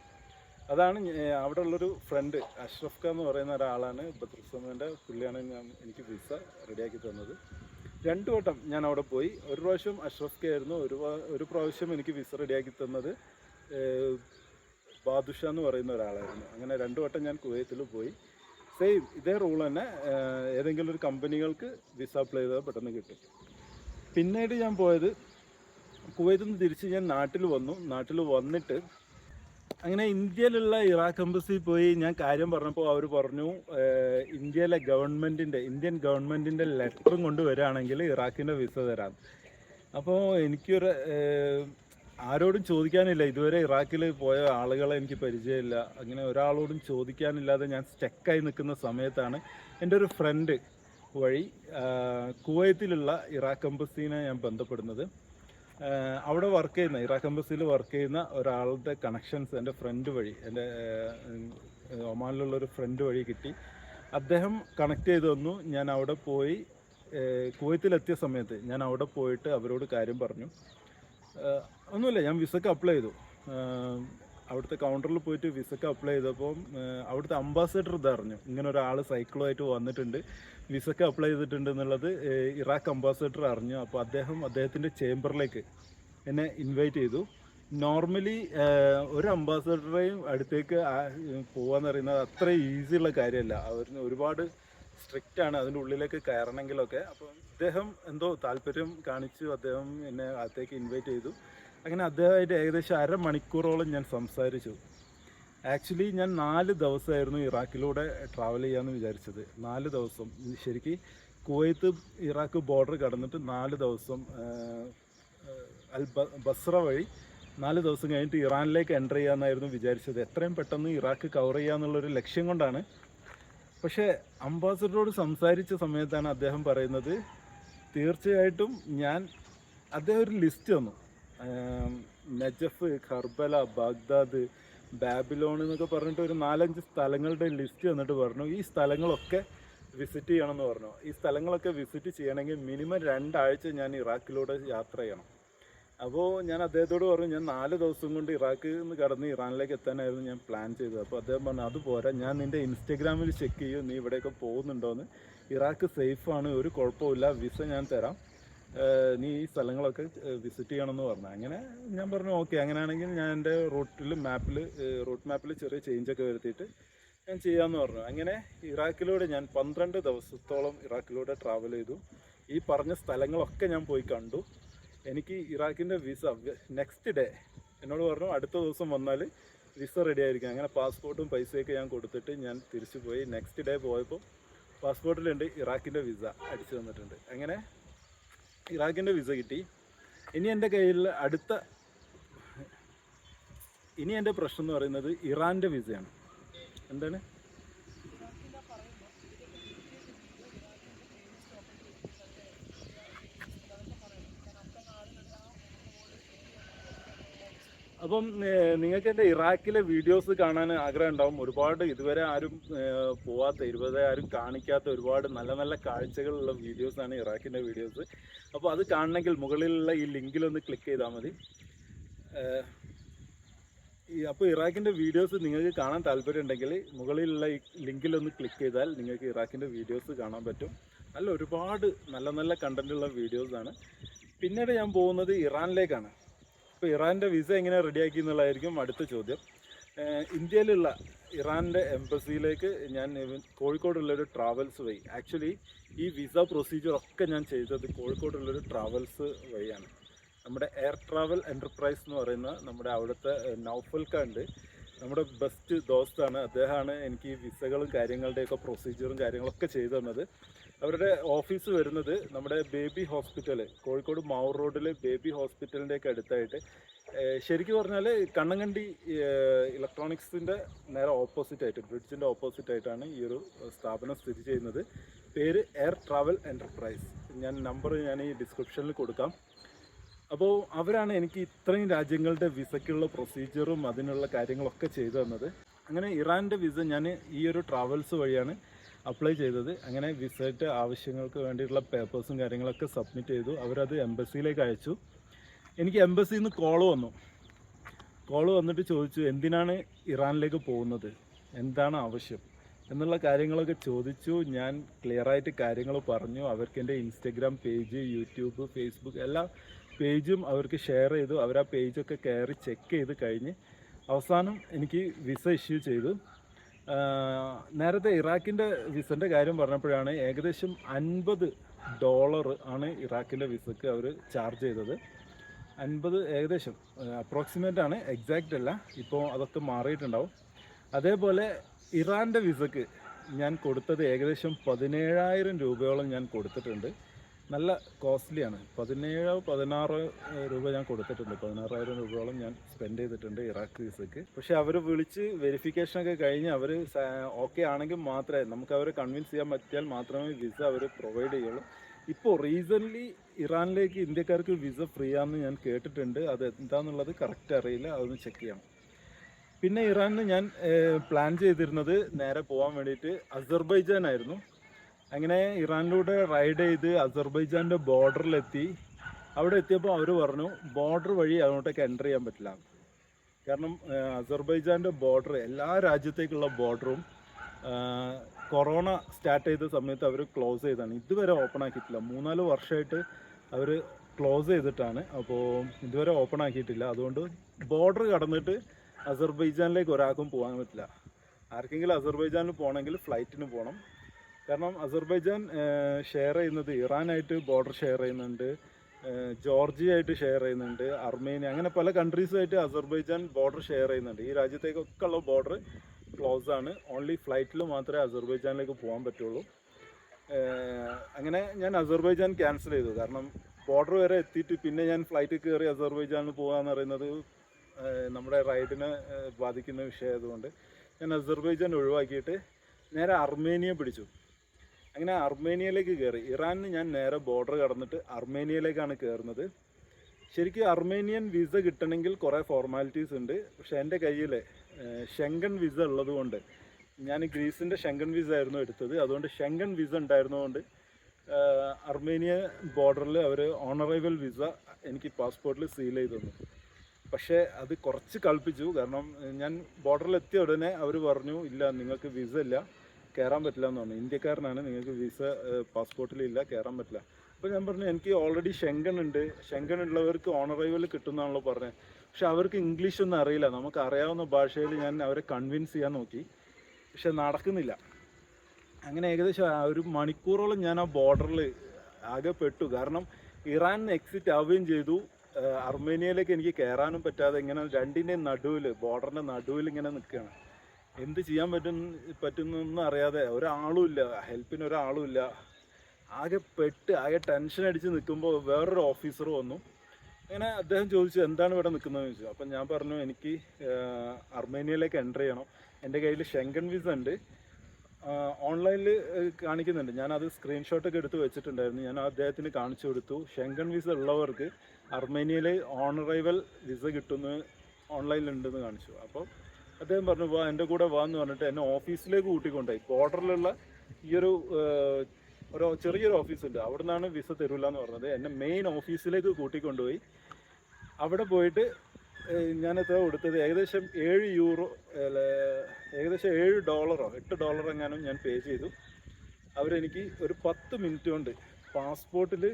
അതാണ് അവിടെ ഉള്ളൊരു ഫ്രണ്ട് അഷ്റഫ് ഖാൻ എന്ന് പറയുന്ന ഒരാളാണ് ബദറുസമേൻ്റെ പുള്ളിയാണ് എനിക്ക് വിസ റെഡിയാക്കി തന്നത്. 2 വട്ടം ഞാൻ അവിടെ പോയി. ഒരു പ്രാവശ്യം അഷ്റഫ് ഖാൻ ആയിരുന്നു, ഒരു പ്രാവശ്യം എനിക്ക് വിസ റെഡിയാക്കി തന്നത് ബാദുഷ എന്ന് പറയുന്ന ഒരാളായിരുന്നു. അങ്ങനെ 2 വട്ടം ഞാൻ കുവൈത്തിൽ പോയി. സെയിം ഇതേ റൂൾ തന്നെ, ഏതെങ്കിലും ഒരു കമ്പനികൾക്ക് വിസ അപ്ലൈ ചെയ്താൽ പെട്ടെന്ന് കിട്ടും. പിന്നീട് ഞാൻ പോയത് കുവൈത്തിൽ നിന്ന് തിരിച്ച് ഞാൻ നാട്ടിൽ വന്നു. നാട്ടിൽ വന്നിട്ട് അങ്ങനെ ഇന്ത്യയിലുള്ള ഇറാഖ് എംബസിയിൽ പോയി ഞാൻ കാര്യം പറഞ്ഞപ്പോൾ അവർ പറഞ്ഞു ഇന്ത്യൻ ഗവൺമെൻറ്റിൻ്റെ ലെറ്ററും കൊണ്ട് വരികയാണെങ്കിൽ ഇറാഖിൻ്റെ വിസ തരാം. അപ്പോൾ എനിക്കൊരു ആരോടും ചോദിക്കാനില്ല, ഇതുവരെ ഇറാഖിൽ പോയ ആളുകളെ എനിക്ക് പരിചയമില്ല. അങ്ങനെ ഒരാളോടും ചോദിക്കാനില്ലാതെ ഞാൻ സ്റ്റക്കായി നിൽക്കുന്ന സമയത്താണ് എൻ്റെ ഒരു ഫ്രണ്ട് വഴി കുവൈത്തിലുള്ള ഇറാഖ് എംബസീനെ ഞാൻ ബന്ധപ്പെടുന്നത്. അവിടെ ഇറാഖ് എംബസിയിൽ വർക്ക് ചെയ്യുന്ന ഒരാളുടെ കണക്ഷൻസ് എൻ്റെ ഫ്രണ്ട് വഴി, എൻ്റെ ഒമാനിലുള്ളൊരു ഫ്രണ്ട് വഴി കിട്ടി. അദ്ദേഹം കണക്ട് ചെയ്ത് തന്നു. ഞാൻ അവിടെ പോയി കുവൈത്തിലെത്തിയ സമയത്ത് ഞാൻ അവിടെ പോയിട്ട് അവരോട് കാര്യം പറഞ്ഞു. ഒന്നുമില്ല, ഞാൻ വിസക്ക് അപ്ലൈ ചെയ്തു. അവിടുത്തെ കൗണ്ടറിൽ പോയിട്ട് വിസക്ക് അപ്ലൈ ചെയ്തപ്പോൾ അവിടുത്തെ അംബാസഡർ ഇതറിഞ്ഞു, ഇങ്ങനെ ഒരാൾ സൈക്കിളുമായിട്ട് വന്നിട്ടുണ്ട്, വിസക്ക് അപ്ലൈ ചെയ്തിട്ടുണ്ട് എന്നുള്ളത് ഇറാഖ് അംബാസഡർ അറിഞ്ഞു. അപ്പോൾ അദ്ദേഹത്തിൻ്റെ ചേംബറിലേക്ക് എന്നെ ഇൻവൈറ്റ് ചെയ്തു. നോർമലി ഒരു അംബാസഡറേയും അടുത്തേക്ക് പോകാന്ന് പറയുന്നത് അത്ര ഈസിയുള്ള കാര്യമല്ല. അവർ ഒരുപാട് സ്ട്രിക്റ്റ് ആണ് അതിൻ്റെ ഉള്ളിലേക്ക് കയറണമെങ്കിലൊക്കെ. അപ്പോൾ അദ്ദേഹം എന്തോ താല്പര്യം കാണിച്ചു, അദ്ദേഹം എന്നെ അകത്തേക്ക് ഇൻവൈറ്റ് ചെയ്തു. അങ്ങനെ അദ്ദേഹമായിട്ട് ഏകദേശം അരമണിക്കൂറോളം ഞാൻ സംസാരിച്ചു. ആക്ച്വലി ഞാൻ 4 ദിവസമായിരുന്നു ഇറാഖിലൂടെ ട്രാവൽ ചെയ്യാമെന്ന് വിചാരിച്ചത്. 4 ദിവസം ശരിക്കും കുവൈത്ത് ഇറാഖ് ബോർഡർ കടന്നിട്ട് 4 ദിവസം ബസ്ര വഴി 4 ദിവസം കഴിഞ്ഞിട്ട് ഇറാനിലേക്ക് എൻ്റർ ചെയ്യാമെന്നായിരുന്നു വിചാരിച്ചത്. എത്രയും പെട്ടെന്ന് ഇറാഖ് കവർ ചെയ്യാമെന്നുള്ളൊരു ലക്ഷ്യം കൊണ്ടാണ്. പക്ഷേ അംബാസഡറോട് സംസാരിച്ച സമയത്താണ് അദ്ദേഹം പറയുന്നത് തീർച്ചയായിട്ടും അദ്ദേഹം ഒരു ലിസ്റ്റ് തന്നു. നജഫ്, കർബല, ബാഗ്ദാദ്, ബാബിലോൺ എന്നൊക്കെ പറഞ്ഞിട്ട് ഒരു 4-5 സ്ഥലങ്ങളുടെ ലിസ്റ്റ് തന്നിട്ട് പറഞ്ഞു ഈ സ്ഥലങ്ങളൊക്കെ വിസിറ്റ് ചെയ്യണമെന്ന് പറഞ്ഞു. ഈ സ്ഥലങ്ങളൊക്കെ വിസിറ്റ് ചെയ്യണമെങ്കിൽ മിനിമം 2 ആഴ്ച ഞാൻ ഇറാഖിലൂടെ യാത്ര ചെയ്യണം. അപ്പോൾ ഞാൻ അദ്ദേഹത്തോട് പറഞ്ഞു ഞാൻ 4 ദിവസം കൊണ്ട് ഇറാഖിൽ നിന്ന് കടന്ന് ഇറാനിലേക്ക് എത്താനായിരുന്നു ഞാൻ പ്ലാൻ ചെയ്തത്. അപ്പോൾ അദ്ദേഹം പറഞ്ഞു അത് പോരാ, ഞാൻ നിൻ്റെ ഇൻസ്റ്റഗ്രാമിൽ ചെക്ക് ചെയ്യും നീ ഇവിടെയൊക്കെ പോകുന്നുണ്ടോയെന്ന്. ഇറാഖ് സേഫാണ്, ഒരു കുഴപ്പമില്ല, വിസ ഞാൻ തരാം, നീ ഈ സ്ഥലങ്ങളൊക്കെ വിസിറ്റ് ചെയ്യണമെന്ന് പറഞ്ഞു. അങ്ങനെ ഞാൻ പറഞ്ഞു ഓക്കെ, അങ്ങനെയാണെങ്കിൽ ഞാൻ എൻ്റെ റൂട്ട് മാപ്പിൽ ചെറിയ ചേഞ്ചൊക്കെ വരുത്തിയിട്ട് ഞാൻ ചെയ്യാമെന്ന് പറഞ്ഞു. അങ്ങനെ ഇറാഖിലൂടെ ഞാൻ 12 ദിവസത്തോളം ഇറാഖിലൂടെ ട്രാവൽ ചെയ്തു. ഈ പറഞ്ഞ സ്ഥലങ്ങളൊക്കെ ഞാൻ പോയി കണ്ടു. എനിക്ക് ഇറാഖിൻ്റെ വിസ നെക്സ്റ്റ് ഡേ എന്നോട് പറഞ്ഞു അടുത്ത ദിവസം വന്നാൽ വിസ റെഡി ആയിരിക്കും. അങ്ങനെ പാസ്പോർട്ടും പൈസയൊക്കെ ഞാൻ കൊടുത്തിട്ട് ഞാൻ തിരിച്ചു പോയി. നെക്സ്റ്റ് ഡേ പോയപ്പോൾ പാസ്പോർട്ടിലുണ്ട് ഇറാഖിൻ്റെ വിസ അടിച്ചു തന്നിട്ടുണ്ട്. അങ്ങനെ ഇറാഖിൻ്റെ വിസ കിട്ടി. ഇനി എൻ്റെ പ്രശ്നം എന്ന് പറയുന്നത് ഇറാൻ്റെ വിസയാണ്. എന്താണ് അപ്പം നിങ്ങൾക്ക് എൻ്റെ ഇറാഖിലെ വീഡിയോസ് കാണാൻ ആഗ്രഹം ഉണ്ടാവും. ഒരുപാട് ഇതുവരെ ആരും ആരും കാണിക്കാത്ത ഒരുപാട് നല്ല നല്ല കാഴ്ചകളുള്ള വീഡിയോസാണ് ഇറാഖിൻ്റെ വീഡിയോസ്. അപ്പോൾ അത് കാണണമെങ്കിൽ മുകളിലുള്ള ഈ ലിങ്കിലൊന്ന് ക്ലിക്ക് ചെയ്താൽ മതി. അപ്പോൾ ഇറാഖിൻ്റെ വീഡിയോസ് നിങ്ങൾക്ക് കാണാൻ താല്പര്യം ഉണ്ടെങ്കിൽ മുകളിലുള്ള ഈ ലിങ്കിലൊന്ന് ക്ലിക്ക് ചെയ്താൽ നിങ്ങൾക്ക് ഇറാഖിൻ്റെ വീഡിയോസ് കാണാൻ പറ്റും. ഒരുപാട് നല്ല നല്ല കണ്ടൻറ്റുള്ള വീഡിയോസാണ്. പിന്നീട് ഞാൻ പോകുന്നത് ഇറാനിലേക്കാണ്. ഇപ്പോൾ ഇറാൻ്റെ വിസ എങ്ങനെ റെഡിയാക്കി എന്നുള്ളതായിരിക്കും അടുത്ത ചോദ്യം. ഇന്ത്യയിലുള്ള ഇറാൻ്റെ എംബസിയിലേക്ക് ഞാൻ കോഴിക്കോടുള്ളൊരു ട്രാവൽസ് വഴി, ആക്ച്വലി ഈ വിസ പ്രൊസീജിയറൊക്കെ ഞാൻ ചെയ്തത് കോഴിക്കോടുള്ളൊരു ട്രാവൽസ് വഴിയാണ്. നമ്മുടെ എയർ ട്രാവൽ എൻ്റർപ്രൈസ് എന്ന് പറയുന്ന നമ്മുടെ അവിടുത്തെ നൗഫൽക്കുണ്ട്, നമ്മുടെ ബെസ്റ്റ് ദോസ്താണ്. അദ്ദേഹമാണ് എനിക്ക് ഈ വിസകളും കാര്യങ്ങളുടെയൊക്കെ പ്രൊസീജിയറും കാര്യങ്ങളൊക്കെ ചെയ്തു തന്നത്. അവരുടെ ഓഫീസ് വരുന്നത് നമ്മുടെ ബേബി ഹോസ്പിറ്റൽ, കോഴിക്കോട് മാവൂർ റോഡിൽ ബേബി ഹോസ്പിറ്റലിൻ്റെയൊക്കെ അടുത്തായിട്ട്, ശരിക്കും പറഞ്ഞാൽ കണ്ണങ്കണ്ടി ഇലക്ട്രോണിക്സിൻ്റെ നേരെ ഓപ്പോസിറ്റായിട്ട്, ബ്രിഡ്ജിൻ്റെ ഓപ്പോസിറ്റായിട്ടാണ് ഈ ഒരു സ്ഥാപനം സ്ഥിതി ചെയ്യുന്നത്. പേര് എയർ ട്രാവൽ എൻ്റർപ്രൈസ്. നമ്പർ ഞാൻ ഈ ഡിസ്ക്രിപ്ഷനിൽ കൊടുക്കാം. അപ്പോൾ അവരാണ് എനിക്ക് ഇത്രയും രാജ്യങ്ങളുടെ വിസയ്ക്കുള്ള പ്രൊസീജിയറും അതിനുള്ള കാര്യങ്ങളൊക്കെ ചെയ്തു തന്നത്. അങ്ങനെ ഇറാൻ്റെ വിസ ഞാൻ ഈ ഒരു ട്രാവൽസ് വഴിയാണ് അപ്ലൈ ചെയ്തത്. അങ്ങനെ വിസയുടെ ആവശ്യങ്ങൾക്ക് വേണ്ടിയിട്ടുള്ള പേപ്പേഴ്സും കാര്യങ്ങളൊക്കെ സബ്മിറ്റ് ചെയ്തു. അവരത് എംബസിയിലേക്ക് അയച്ചു. എനിക്ക് എംബസിയിൽ നിന്ന് കോള് വന്നിട്ട് ചോദിച്ചു എന്തിനാണ് ഇറാനിലേക്ക് പോകുന്നത്, എന്താണ് ആവശ്യം എന്നുള്ള കാര്യങ്ങളൊക്കെ ചോദിച്ചു. ഞാൻ ക്ലിയറായിട്ട് കാര്യങ്ങൾ പറഞ്ഞു. അവർക്ക് എൻ്റെ ഇൻസ്റ്റഗ്രാം പേജ്, യൂട്യൂബ്, ഫേസ്ബുക്ക് എല്ലാ പേജും അവർക്ക് ഷെയർ ചെയ്തു. അവർ ആ പേജൊക്കെ കയറി ചെക്ക് ചെയ്ത് കഴിഞ്ഞ് അവസാനം എനിക്ക് വിസ ഇഷ്യൂ ചെയ്തു. നേരത്തെ ഇറാഖിൻ്റെ വിസൻ്റെ കാര്യം പറഞ്ഞപ്പോഴാണ് ഏകദേശം $50 ആണ് ഇറാഖിൻ്റെ വിസക്ക് അവർ ചാർജ് ചെയ്തത്. 50 ഏകദേശം അപ്രോക്സിമേറ്റ് ആണ്, എക്സാക്റ്റ് അല്ല. ഇപ്പോൾ അതൊക്കെ മാറിയിട്ടുണ്ടാവും. അതേപോലെ ഇറാൻ്റെ വിസക്ക് ഞാൻ കൊടുത്തത് ഏകദേശം 17,000 രൂപയോളം ഞാൻ കൊടുത്തിട്ടുണ്ട്. നല്ല കോസ്റ്റ്ലിയാണ്. 17-16 രൂപ ഞാൻ കൊടുത്തിട്ടുണ്ട്. 16,000 രൂപയോളം ഞാൻ സ്പെൻഡ് ചെയ്തിട്ടുണ്ട് ഇറാഖ് വിസക്ക്. പക്ഷേ അവർ വിളിച്ച് വെരിഫിക്കേഷനൊക്കെ കഴിഞ്ഞ് അവർ ഓക്കെ ആണെങ്കിൽ മാത്രമേ, നമുക്ക് അവരെ കൺവിൻസ് ചെയ്യാൻ പറ്റിയാൽ മാത്രമേ വിസ അവർ പ്രൊവൈഡ് ചെയ്യുള്ളൂ. ഇപ്പോൾ റീസെൻ്റ്ലി ഇറാനിലേക്ക് ഇന്ത്യക്കാർക്ക് വിസ ഫ്രീ ആണെന്ന് ഞാൻ കേട്ടിട്ടുണ്ട്. അത് എന്താണെന്നുള്ളത് കറക്റ്റ് അറിയില്ല, അതൊന്ന് ചെക്ക് ചെയ്യണം. പിന്നെ ഇറാനിന് ഞാൻ പ്ലാൻ ചെയ്തിരുന്നത് നേരെ പോകാൻ വേണ്ടിയിട്ട് അസർബൈജാൻ ആയിരുന്നു. അങ്ങനെ ഇറാനിലൂടെ റൈഡ് ചെയ്ത് അസർബൈജാൻ്റെ ബോർഡറിലെത്തി. അവിടെ എത്തിയപ്പോൾ അവർ പറഞ്ഞു ബോർഡർ വഴി അങ്ങോട്ടേക്ക് എൻ്റർ ചെയ്യാൻ പറ്റില്ല. കാരണം അസർബൈജാൻ്റെ ബോർഡർ, എല്ലാ രാജ്യത്തേക്കുള്ള ബോർഡറും കൊറോണ സ്റ്റാർട്ട് ചെയ്ത സമയത്ത് അവർ ക്ലോസ് ചെയ്താണ്. ഇതുവരെ ഓപ്പൺ ആക്കിയിട്ടില്ല. 3-4 വർഷമായിട്ട് അവർ ക്ലോസ് ചെയ്തിട്ടാണ്. അപ്പോൾ ഇതുവരെ ഓപ്പൺ ആക്കിയിട്ടില്ല. അതുകൊണ്ട് ബോർഡർ കടന്നിട്ട് അസർബൈജാനിലേക്ക് ഒരാൾക്കും പോകാൻ പറ്റില്ല. ആർക്കെങ്കിലും അസർബൈജാനിൽ പോകണമെങ്കിൽ ഫ്ലൈറ്റിന് പോകണം. കാരണം അസർബൈജാൻ ഷെയർ ചെയ്യുന്നത് ഇറാനായിട്ട് ബോർഡർ ഷെയർ ചെയ്യുന്നുണ്ട്, ജോർജിയ ആയിട്ട് ഷെയർ ചെയ്യുന്നുണ്ട്, അർമേനിയ, അങ്ങനെ പല കൺട്രീസുമായിട്ട് അസർബൈജാൻ ബോർഡർ ഷെയർ ചെയ്യുന്നുണ്ട്. ഈ രാജ്യത്തേക്കൊക്കെ ഉള്ള ബോർഡർ ക്ലോസ് ആണ്. ഓൺലി ഫ്ലൈറ്റിൽ മാത്രമേ അസർബൈജാനിലേക്ക് പോകാൻ പറ്റുള്ളൂ. അങ്ങനെ ഞാൻ അസർബൈജാൻ ക്യാൻസൽ ചെയ്തു. കാരണം ബോർഡർ വരെ എത്തിയിട്ട് പിന്നെ ഞാൻ ഫ്ലൈറ്റിൽ കയറി അസർബൈജാനിൽ പോകാമെന്ന് പറയുന്നത് നമ്മുടെ റൈഡിനെ ബാധിക്കുന്ന വിഷയമായതുകൊണ്ട് ഞാൻ അസർബൈജാൻ ഒഴിവാക്കിയിട്ട് നേരെ അർമേനിയ പിടിച്ചു. അങ്ങനെ അർമേനിയയിലേക്ക് കയറി. ഇറാനിന് ഞാൻ നേരെ ബോർഡർ കടന്നിട്ട് അർമേനിയയിലേക്കാണ് കയറുന്നത്. ശരിക്കും അർമേനിയൻ വിസ കിട്ടണമെങ്കിൽ കുറേ ഫോർമാലിറ്റീസ് ഉണ്ട്. പക്ഷേ എൻ്റെ കയ്യിൽ ഷെങ്കൻ വിസ ഉള്ളതുകൊണ്ട്, ഞാൻ ഗ്രീസിൻ്റെ ഷെങ്കൻ വിസ ആയിരുന്നു എടുത്തത്. അതുകൊണ്ട് ഷെങ്കൻ വിസ ഉണ്ടായിരുന്നതുകൊണ്ട് അർമേനിയ ബോർഡറിൽ അവർ ഓണറൈവൽ വിസ എനിക്ക് പാസ്പോർട്ടിൽ സീൽ ചെയ്ത് തന്നു. പക്ഷേ അത് കുറച്ച് കളിപ്പിച്ചു. കാരണം ഞാൻ ബോർഡറിലെത്തിയ ഉടനെ അവർ പറഞ്ഞു ഇല്ല, നിങ്ങൾക്ക് വിസ ഇല്ല, കയറാൻ പറ്റില്ല എന്ന് പറഞ്ഞു. ഇന്ത്യക്കാരനാണ്, നിങ്ങൾക്ക് വിസ പാസ്പോർട്ടിലില്ല, കയറാൻ പറ്റില്ല. അപ്പോൾ ഞാൻ പറഞ്ഞു എനിക്ക് ഓൾറെഡി ഷെങ്കൻ ഉണ്ട്, ഷെങ്കൻ ഉള്ളവർക്ക് ഓണറൈവൽ കിട്ടുമെന്നാണല്ലോ പറഞ്ഞത്. പക്ഷെ അവർക്ക് ഇംഗ്ലീഷൊന്നും അറിയില്ല. നമുക്ക് അറിയാവുന്ന ഭാഷയിൽ ഞാൻ അവരെ കൺവിൻസ് ചെയ്യാൻ നോക്കി, പക്ഷെ നടക്കുന്നില്ല. അങ്ങനെ ഏകദേശം 1 മണിക്കൂറോളം ഞാൻ ആ ബോർഡറിൽ ആകെ പെട്ടു. കാരണം ഇറാൻ എക്സിറ്റ് ആവുകയും ചെയ്തു, അർമേനിയയിലേക്ക് എനിക്ക് കയറാനും പറ്റാതെ ഇങ്ങനെ രണ്ടിൻ്റെയും നടുവിൽ, ബോർഡറിൻ്റെ നടുവിൽ ഇങ്ങനെ നിൽക്കുകയാണ്. എന്ത് ചെയ്യാൻ പറ്റുന്നൊന്നും അറിയാതെ, ഒരാളും ഇല്ല, ഹെൽപ്പിന് ഒരാളും ഇല്ല. ആകെ പെട്ട് ആകെ ടെൻഷൻ അടിച്ച് നിൽക്കുമ്പോൾ വേറൊരു ഓഫീസർ വന്നു. അങ്ങനെ അദ്ദേഹം ചോദിച്ചു എന്താണ് ഇവിടെ നിൽക്കുന്നതെന്ന് ചോദിച്ചു. അപ്പം ഞാൻ പറഞ്ഞു എനിക്ക് അർമേനിയയിലേക്ക് എൻ്റർ ചെയ്യണം, എൻ്റെ കയ്യിൽ ഷെങ്കൻ വിസ ഉണ്ട്, ഓൺലൈനിൽ കാണിക്കുന്നുണ്ട്. ഞാനത് സ്ക്രീൻഷോട്ടൊക്കെ എടുത്ത് വെച്ചിട്ടുണ്ടായിരുന്നു. ഞാൻ അദ്ദേഹത്തിന് കാണിച്ചു കൊടുത്തു. ഷെങ്കൻ വിസ ഉള്ളവർക്ക് അർമേനിയയിൽ ഓണറൈവൽ വിസ കിട്ടുന്നത് ഓൺലൈനിലുണ്ടെന്ന് കാണിച്ചു. അപ്പോൾ അദ്ദേഹം പറഞ്ഞു വാ, എൻ്റെ കൂടെ വാ എന്ന് പറഞ്ഞിട്ട് എന്നെ ഓഫീസിലേക്ക് കൂട്ടിക്കൊണ്ടുപോയി. ബോർഡറിലുള്ള ഈ ഒരു ചെറിയൊരു ഓഫീസുണ്ട്, അവിടെ നിന്നാണ് വിസ തരില്ല എന്ന് പറഞ്ഞത്. എന്നെ മെയിൻ ഓഫീസിലേക്ക് കൂട്ടിക്കൊണ്ടുപോയി. അവിടെ പോയിട്ട് ഞാൻ എത്ര കൊടുത്തത്, ഏകദേശം €7, ഏകദേശം $8 എങ്ങാനും ഞാൻ പേ ചെയ്തു. അവരെനിക്ക് ഒരു 10 മിനിറ്റ് കൊണ്ട് പാസ്പോർട്ടിൽ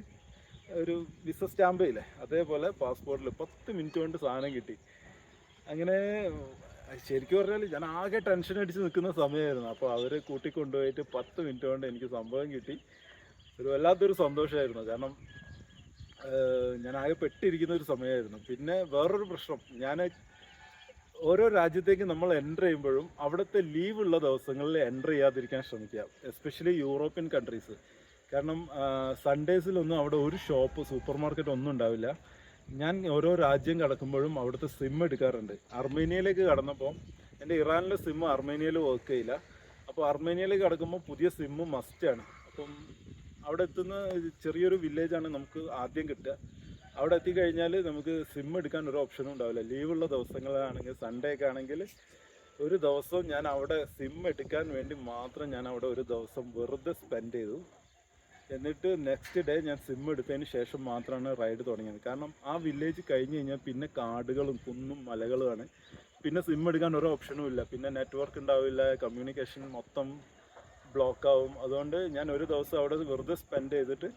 ഒരു വിസ സ്റ്റാമ്പ് ഇല്ലേ, അതേപോലെ പാസ്പോർട്ടിൽ 10 മിനിറ്റ് കൊണ്ട് സാധനം കിട്ടി. അങ്ങനെ ശരിക്കും പറഞ്ഞാൽ ഞാൻ ആകെ ടെൻഷൻ അടിച്ച് നിൽക്കുന്ന സമയമായിരുന്നു. അപ്പോൾ അവർ കൂട്ടിക്കൊണ്ടുപോയിട്ട് 10 മിനിറ്റ് കൊണ്ട് എനിക്ക് സംഭവം കിട്ടി. ഒരു വല്ലാത്തൊരു സന്തോഷമായിരുന്നു. കാരണം ഞാൻ ആകെ പെട്ടിരിക്കുന്ന ഒരു സമയമായിരുന്നു. പിന്നെ വേറൊരു പ്രശ്നം, ഞാൻ ഓരോ രാജ്യത്തേക്ക് നമ്മൾ എൻ്റർ ചെയ്യുമ്പോഴും അവിടുത്തെ ലീവ് ഉള്ള ദിവസങ്ങളിൽ എൻ്റർ ചെയ്യാതിരിക്കാൻ ശ്രമിക്കുക, എസ്പെഷ്യലി യൂറോപ്യൻ കൺട്രീസ്. കാരണം സൺഡേസിലൊന്നും അവിടെ ഒരു ഷോപ്പ്, സൂപ്പർ മാർക്കറ്റ് ഒന്നും ഉണ്ടാവില്ല. ഞാൻ ഓരോ രാജ്യം കടക്കുമ്പോഴും അവിടുത്തെ സിം എടുക്കാറുണ്ട്. അർമേനിയയിലേക്ക് കടന്നപ്പോൾ എൻ്റെ ഇറാനിലെ സിം അർമേനിയയിൽ വർക്ക് ചെയ്യില്ല. അപ്പോൾ അർമേനിയയിലേക്ക് കടക്കുമ്പോൾ പുതിയ സിമ്മ് മസ്റ്റാണ്. അപ്പം അവിടെ എത്തുന്ന ചെറിയൊരു വില്ലേജാണ് നമുക്ക് ആദ്യം കിട്ടുക. അവിടെ എത്തിക്കഴിഞ്ഞാൽ നമുക്ക് സിം എടുക്കാൻ ഒരു ഓപ്ഷനും ഉണ്ടാവില്ല. ലീവുള്ള ദിവസങ്ങളാണെങ്കിൽ, സൺഡേ ഒക്കെ ആണെങ്കിൽ ഒരു ദിവസം ഞാൻ അവിടെ സിം എടുക്കാൻ വേണ്ടി മാത്രം ഞാൻ അവിടെ ഒരു ദിവസം വെറുതെ സ്പെൻഡ് ചെയ്തു. എന്നിട്ട് നെക്സ്റ്റ് ഡേ ഞാൻ സിം എടുത്തതിന് ശേഷം മാത്രമാണ് റൈഡ് തുടങ്ങിയത്. കാരണം ആ വില്ലേജ് കഴിഞ്ഞ് കഴിഞ്ഞാൽ പിന്നെ കാടുകളും കുന്നും മലകളുമാണ്. പിന്നെ സിം എടുക്കാൻ ഒരു ഓപ്ഷനും ഇല്ല. പിന്നെ നെറ്റ്വർക്ക് ഉണ്ടാവില്ല, കമ്മ്യൂണിക്കേഷൻ മൊത്തം ബ്ലോക്കാവും. അതുകൊണ്ട് ഞാൻ ഒരു ദിവസം അവിടെ വെറുതെ സ്പെൻഡ് ചെയ്തിട്ട്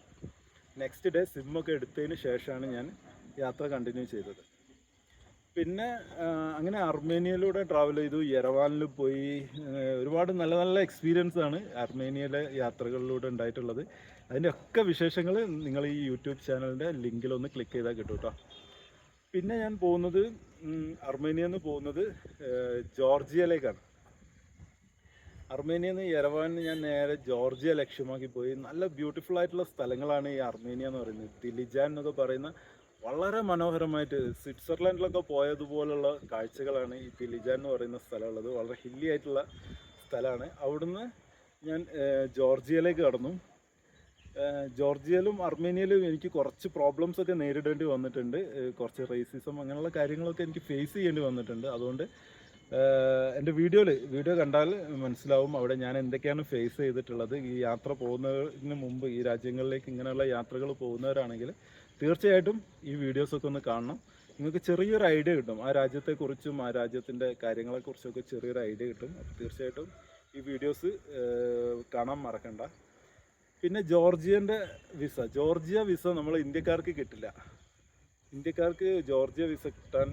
നെക്സ്റ്റ് ഡേ സിമ്മൊക്കെ എടുത്തതിന് ശേഷമാണ് ഞാൻ യാത്ര കണ്ടിന്യൂ ചെയ്തത്. പിന്നെ അങ്ങനെ അർമേനിയയിലൂടെ ട്രാവൽ ചെയ്തു, യെരവാനിൽ പോയി. ഒരുപാട് നല്ല നല്ല എക്സ്പീരിയൻസ് ആണ് അർമേനിയയിലെ യാത്രകളിലൂടെ ഉണ്ടായിട്ടുള്ളത്. അതിൻ്റെ ഒക്കെ വിശേഷങ്ങൾ നിങ്ങൾ ഈ യൂട്യൂബ് ചാനലിൻ്റെ ലിങ്കിലൊന്ന് ക്ലിക്ക് ചെയ്താൽ കിട്ടും കേട്ടോ. പിന്നെ ഞാൻ പോകുന്നത് അർമേനിയയിൽ നിന്ന് പോകുന്നത് ജോർജിയയിലേക്കാണ്. അർമേനിയയിൽ നിന്ന് യെരവാനിൽ ഞാൻ നേരെ ജോർജിയ ലക്ഷ്യമാക്കി പോയി. നല്ല ബ്യൂട്ടിഫുൾ ആയിട്ടുള്ള സ്ഥലങ്ങളാണ് ഈ അർമേനിയ എന്ന് പറയുന്നത്. ദിലിജാൻ എന്നൊക്കെ പറയുന്ന വളരെ മനോഹരമായിട്ട് സ്വിറ്റ്സർലൻഡിലൊക്കെ പോയതുപോലുള്ള കാഴ്ചകളാണ് ഈ ദിലിജാൻ എന്ന് പറയുന്ന സ്ഥലമുള്ളത്. വളരെ ഹില്ലി ആയിട്ടുള്ള സ്ഥലമാണ്. അവിടുന്ന് ഞാൻ ജോർജിയയിലേക്ക് കടന്നു. ജോർജിയയിലും അർമേനിയയിലും എനിക്ക് കുറച്ച് പ്രോബ്ലംസ് ഒക്കെ നേരിടേണ്ടി വന്നിട്ടുണ്ട്. കുറച്ച് റേസിസം അങ്ങനെയുള്ള കാര്യങ്ങളൊക്കെ എനിക്ക് ഫേസ് ചെയ്യേണ്ടി വന്നിട്ടുണ്ട്. അതുകൊണ്ട് എൻ്റെ വീഡിയോ കണ്ടാൽ മനസ്സിലാവും അവിടെ ഞാൻ എന്തൊക്കെയാണ് ഫേസ് ചെയ്തിട്ടുള്ളത്. ഈ യാത്ര പോകുന്നതിന് മുമ്പ് ഈ രാജ്യങ്ങളിലേക്ക് ഇങ്ങനെയുള്ള യാത്രകൾ പോകുന്നവരാണെങ്കിൽ തീർച്ചയായിട്ടും ഈ വീഡിയോസൊക്കെ ഒന്ന് കാണണം. നിങ്ങൾക്ക് ചെറിയൊരു ഐഡിയ കിട്ടും ആ രാജ്യത്തെക്കുറിച്ചും ആ രാജ്യത്തിൻ്റെ കാര്യങ്ങളെക്കുറിച്ചൊക്കെ ചെറിയൊരു ഐഡിയ കിട്ടും. അപ്പോൾ തീർച്ചയായിട്ടും ഈ വീഡിയോസ് കാണാൻ മറക്കണ്ട. പിന്നെ ജോർജിയ വിസ നമ്മൾ ഇന്ത്യക്കാർക്ക് കിട്ടില്ല. ഇന്ത്യക്കാർക്ക് ജോർജിയ വിസ കിട്ടാൻ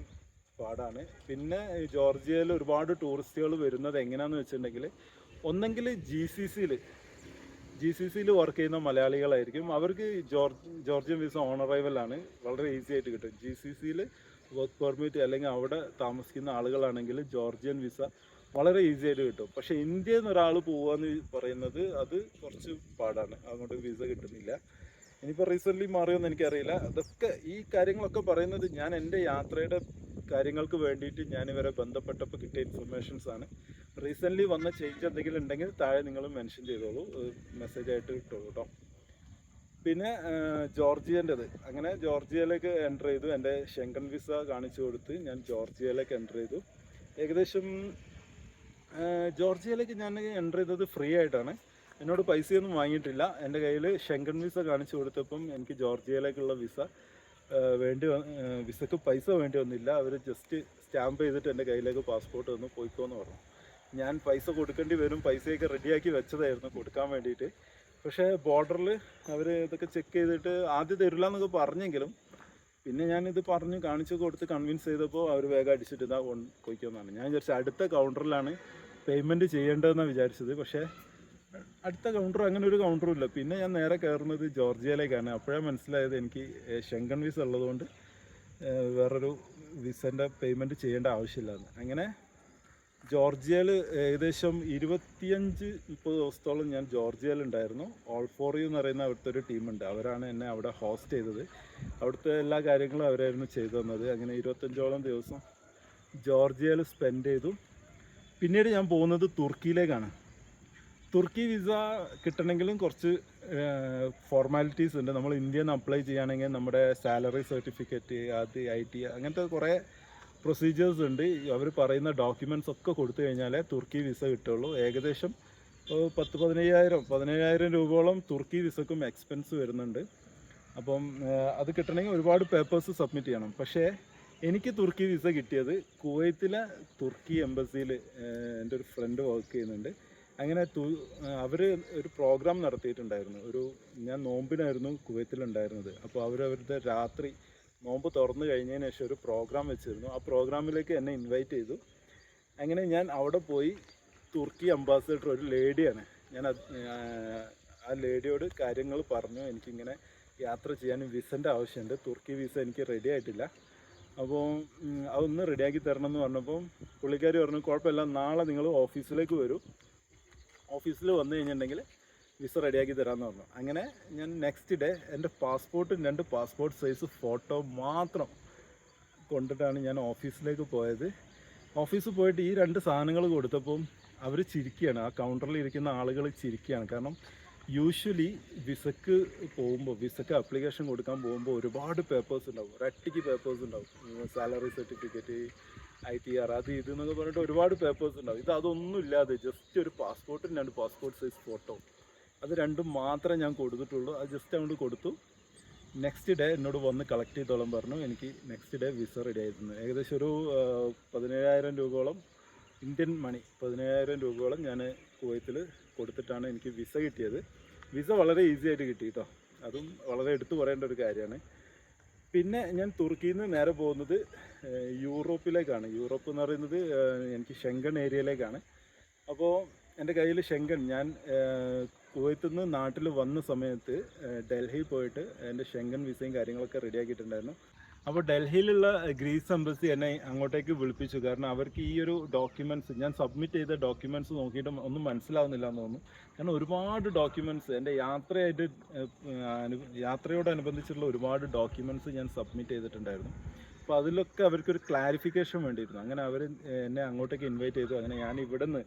പാടാണ്. പിന്നെ ജോർജിയയിൽ ഒരുപാട് ടൂറിസ്റ്റുകൾ വരുന്നത് എങ്ങനെയാണെന്ന് വെച്ചിട്ടുണ്ടെങ്കിൽ, ഒന്നെങ്കിൽ ജി സി സിയിൽ വർക്ക് ചെയ്യുന്ന മലയാളികളായിരിക്കും. അവർക്ക് ജോർജിയൻ വിസ ഓൺ അറൈവലാണ്, വളരെ ഈസി ആയിട്ട് കിട്ടും. ജി സി സിയിൽ വർക്ക് പെർമിറ്റ് അല്ലെങ്കിൽ അവിടെ താമസിക്കുന്ന ആളുകളാണെങ്കിൽ ജോർജിയൻ വിസ വളരെ ഈസി ആയിട്ട് കിട്ടും. പക്ഷേ ഇന്ത്യയിൽ നിന്ന് ഒരാൾ പോവുകയെന്ന് പറയുന്നത് അത് കുറച്ച് പാടാണ്, അങ്ങോട്ട് വിസ കിട്ടുന്നില്ല. ഇനിയിപ്പോൾ റീസെൻ്റ്ലി മാറിയോന്ന് എനിക്കറിയില്ല. അതൊക്കെ ഈ കാര്യങ്ങളൊക്കെ പറയുന്നത് ഞാൻ എൻ്റെ യാത്രയുടെ കാര്യങ്ങൾക്ക് വേണ്ടിയിട്ട് ഞാനിവരെ ബന്ധപ്പെട്ടപ്പോൾ കിട്ടിയ ഇൻഫർമേഷൻസ് ആണ്. റീസെൻ്റ്ലി വന്ന ചേഞ്ച് എന്തെങ്കിലും ഉണ്ടെങ്കിൽ താഴെ നിങ്ങൾ മെൻഷൻ ചെയ്തോളൂ, മെസ്സേജായിട്ട് ഇട്ടോളൂ കേട്ടോ. പിന്നെ ജോർജിയൻ്റെത്, അങ്ങനെ ജോർജിയയിലേക്ക് എൻ്റർ ചെയ്തു. എൻ്റെ ഷെങ്കൻ വിസ കാണിച്ചു കൊടുത്ത് ഞാൻ ജോർജിയയിലേക്ക് എൻ്റർ ചെയ്തു. ഏകദേശം ജോർജിയയിലേക്ക് ഞാൻ എൻ്റർ ചെയ്തത് ഫ്രീ ആയിട്ടാണ്. എന്നോട് പൈസയൊന്നും വാങ്ങിയിട്ടില്ല. എൻ്റെ കയ്യിൽ ഷെങ്കൻ വിസ കാണിച്ചു കൊടുത്തപ്പം എനിക്ക് ജോർജിയയിലേക്കുള്ള വിസക്ക് പൈസ വേണ്ടി വന്നില്ല. അവർ ജസ്റ്റ് സ്റ്റാമ്പ് ചെയ്തിട്ട് എൻ്റെ കയ്യിലേക്ക് പാസ്പോർട്ട് തന്നു, പോയിക്കോന്ന് പറഞ്ഞു. ഞാൻ പൈസ കൊടുക്കേണ്ടി വരും, പൈസയൊക്കെ റെഡിയാക്കി വെച്ചതായിരുന്നു കൊടുക്കാൻ വേണ്ടിയിട്ട്. പക്ഷേ ബോർഡറിൽ അവർ ഇതൊക്കെ ചെക്ക് ചെയ്തിട്ട് ആദ്യം തരില്ല എന്നൊക്കെ പറഞ്ഞെങ്കിലും പിന്നെ ഞാനിത് പറഞ്ഞ് കാണിച്ചു കൊടുത്ത് കൺവിൻസ് ചെയ്തപ്പോൾ അവർ വേഗം അടിച്ചിട്ട് ഇതാ പോയിക്കോന്നാണ്. ഞാൻ വിചാരിച്ചത് അടുത്ത കൗണ്ടറിലാണ് പേയ്മെൻറ്റ് ചെയ്യേണ്ടതെന്നാണ് വിചാരിച്ചത്. പക്ഷേ അടുത്ത കൗണ്ടർ അങ്ങനെ ഒരു കൗണ്ടറും ഇല്ല. പിന്നെ ഞാൻ നേരെ കയറുന്നത് ജോർജിയയിലേക്കാണ്. അപ്പോഴാണ് മനസ്സിലായത് എനിക്ക് ഷെങ്കൻ വിസ ഉള്ളതുകൊണ്ട് വേറൊരു വിസൻ്റെ പേയ്മെൻറ്റ് ചെയ്യേണ്ട ആവശ്യമില്ലാന്ന്. അങ്ങനെ ജോർജിയയിൽ ഏകദേശം 25-30 ദിവസത്തോളം ഞാൻ ജോർജിയയിലുണ്ടായിരുന്നു. ഓൾ ഫോർ യു എന്ന് പറയുന്ന അവിടുത്തെ ഒരു ടീമുണ്ട്, അവരാണ് എന്നെ അവിടെ ഹോസ്റ്റ് ചെയ്തത്. അവിടുത്തെ എല്ലാ കാര്യങ്ങളും അവരായിരുന്നു ചെയ്തു തന്നത്. അങ്ങനെ 25ഓളം ദിവസം ജോർജിയയിൽ സ്പെൻഡ് ചെയ്തു. പിന്നീട് ഞാൻ പോകുന്നത് തുർക്കിയിലേക്കാണ്. തുർക്കി വിസ കിട്ടണമെങ്കിലും കുറച്ച് ഫോർമാലിറ്റീസ് ഉണ്ട്. നമ്മൾ ഇന്ത്യയിൽ നിന്ന് അപ്ലൈ ചെയ്യുകയാണെങ്കിൽ നമ്മുടെ സാലറി സർട്ടിഫിക്കറ്റ്, അത് IT, അങ്ങനത്തെ കുറേ പ്രൊസീജിയേഴ്സ് ഉണ്ട്. അവർ പറയുന്ന ഡോക്യുമെൻറ്റ്സ് ഒക്കെ കൊടുത്തു കഴിഞ്ഞാലേ തുർക്കി വിസ കിട്ടുള്ളൂ. ഏകദേശം 17,000 രൂപയോളം തുർക്കി വിസക്കും എക്സ്പെൻസ് വരുന്നുണ്ട്. അപ്പം അത് കിട്ടണമെങ്കിൽ ഒരുപാട് പേപ്പേഴ്സ് സബ്മിറ്റ് ചെയ്യണം. പക്ഷേ എനിക്ക് തുർക്കി വിസ കിട്ടിയത് കുവൈത്തിലെ തുർക്കി എംബസിയിൽ എൻ്റെ ഒരു ഫ്രണ്ട് വർക്ക് ചെയ്യുന്നുണ്ട്. അങ്ങനെ അവർ ഒരു പ്രോഗ്രാം നടത്തിയിട്ടുണ്ടായിരുന്നു. ഞാൻ നോമ്പിനായിരുന്നു കുവൈത്തിലുണ്ടായിരുന്നത്. അപ്പോൾ അവരുടെ രാത്രി നോമ്പ് തുറന്നു കഴിഞ്ഞതിന് ശേഷം ഒരു പ്രോഗ്രാം വെച്ചിരുന്നു. ആ പ്രോഗ്രാമിലേക്ക് എന്നെ ഇൻവൈറ്റ് ചെയ്തു. അങ്ങനെ ഞാൻ അവിടെ പോയി തുർക്കി അംബാസഡർ ഒരു ലേഡിയാണ്. ഞാൻ ആ ലേഡിയോട് കാര്യങ്ങൾ പറഞ്ഞു, എനിക്കിങ്ങനെ യാത്ര ചെയ്യാൻ വിസൻ്റെ ആവശ്യമുണ്ട്, തുർക്കി വിസ എനിക്ക് റെഡി ആയിട്ടില്ല, അപ്പോൾ അതൊന്ന് റെഡിയാക്കി തരണം എന്ന് പറഞ്ഞപ്പോൾ പുള്ളിക്കാരി പറഞ്ഞു കുഴപ്പമില്ല, നാളെ നിങ്ങൾ ഓഫീസിലേക്ക് വരൂ, ഓഫീസിൽ വന്നു കഴിഞ്ഞിട്ടുണ്ടെങ്കിൽ വിസ റെഡിയാക്കി തരാമെന്ന് പറഞ്ഞു. അങ്ങനെ ഞാൻ നെക്സ്റ്റ് ഡേ എൻ്റെ പാസ്പോർട്ടും 2 പാസ്പോർട്ട് സൈസ് ഫോട്ടോ മാത്രം കൊണ്ടിട്ടാണ് ഞാൻ ഓഫീസിലേക്ക് പോയത്. ഓഫീസിൽ പോയിട്ട് ഈ 2 സാധനങ്ങൾ കൊടുത്തപ്പം അവർ ചിരിക്കുകയാണ്, ആ കൗണ്ടറിൽ ഇരിക്കുന്ന ആളുകൾ ചിരിക്കുകയാണ്. കാരണം യൂഷ്വലി വിസക്ക് പോകുമ്പോൾ, വിസക്ക് അപ്ലിക്കേഷൻ കൊടുക്കാൻ പോകുമ്പോൾ ഒരുപാട് പേപ്പേഴ്സ് ഉണ്ടാവും, ഒരട്ടിക്ക് പേപ്പേഴ്സ് ഉണ്ടാവും, സാലറി സർട്ടിഫിക്കറ്റ്, ITR, അത് ഇത് എന്നൊക്കെ പറഞ്ഞിട്ട് ഒരുപാട് പേപ്പേഴ്സ് ഉണ്ടാവും. ഇത് അതൊന്നും ഇല്ലാതെ ജസ്റ്റ് ഒരു പാസ്പോർട്ടും 2 പാസ്പോർട്ട് സൈസ് ഫോട്ടോ, അത് 2 മാത്രമേ ഞാൻ കൊടുത്തിട്ടുള്ളൂ. അത് ജസ്റ്റ് അങ്ങോട്ട് കൊടുത്തു. നെക്സ്റ്റ് ഡേ എന്നോട് വന്ന് കളക്ട് ചെയ്തോളം പറഞ്ഞു. എനിക്ക് നെക്സ്റ്റ് ഡേ വിസ റെഡി ആയിരുന്നു. ഏകദേശം ഒരു 17,000 രൂപയോളം ഇന്ത്യൻ മണി, 17,000 രൂപയോളം ഞാൻ കുവൈത്തിൽ കൊടുത്തിട്ടാണ് എനിക്ക് വിസ കിട്ടിയത്. വിസ വളരെ ഈസി ആയിട്ട് കിട്ടി കേട്ടോ, അതും വളരെ എടുത്തു പറയേണ്ട ഒരു കാര്യമാണ്. പിന്നെ ഞാൻ തുർക്കിയിൽ നിന്ന് നേരെ പോകുന്നത് യൂറോപ്പിലേക്കാണ്. യൂറോപ്പ് എന്ന് പറയുന്നത് എനിക്ക് ഷെങ്കൺ ഏരിയയിലേക്കാണ്. അപ്പോൾ എൻ്റെ കയ്യിൽ ഷെങ്കൺ, ഞാൻ കുവൈത്തിൽ നിന്ന് നാട്ടിൽ വന്ന സമയത്ത് ഡൽഹി പോയിട്ട് എൻ്റെ ഷെങ്കൺ വിസയും കാര്യങ്ങളൊക്കെ റെഡിയാക്കിയിട്ടുണ്ടായിരുന്നു. അപ്പോൾ ഡൽഹിയിലുള്ള ഗ്രീസ് എംബസി എന്നെ അങ്ങോട്ടേക്ക് വിളിപ്പിച്ചു. കാരണം അവർക്ക് ഈ ഒരു ഡോക്യുമെൻറ്റ്സ്, ഞാൻ സബ്മിറ്റ് ചെയ്ത ഡോക്യുമെൻറ്റ്സ് നോക്കിയിട്ട് ഒന്നും മനസ്സിലാവുന്നില്ല എന്ന് തോന്നുന്നു. കാരണം ഒരുപാട് ഡോക്യുമെൻറ്റ്സ്, എൻ്റെ യാത്രയോടനുബന്ധിച്ചുള്ള ഒരുപാട് ഡോക്യുമെൻറ്റ്സ് ഞാൻ സബ്മിറ്റ് ചെയ്തിട്ടുണ്ടായിരുന്നു. അപ്പോൾ അതിലൊക്കെ അവർക്കൊരു ക്ലാരിഫിക്കേഷൻ വേണ്ടിയിരുന്നു. അങ്ങനെ അവർ എന്നെ അങ്ങോട്ടേക്ക് ഇൻവൈറ്റ് ചെയ്തു. അങ്ങനെ ഞാൻ ഇവിടെ നിന്ന്,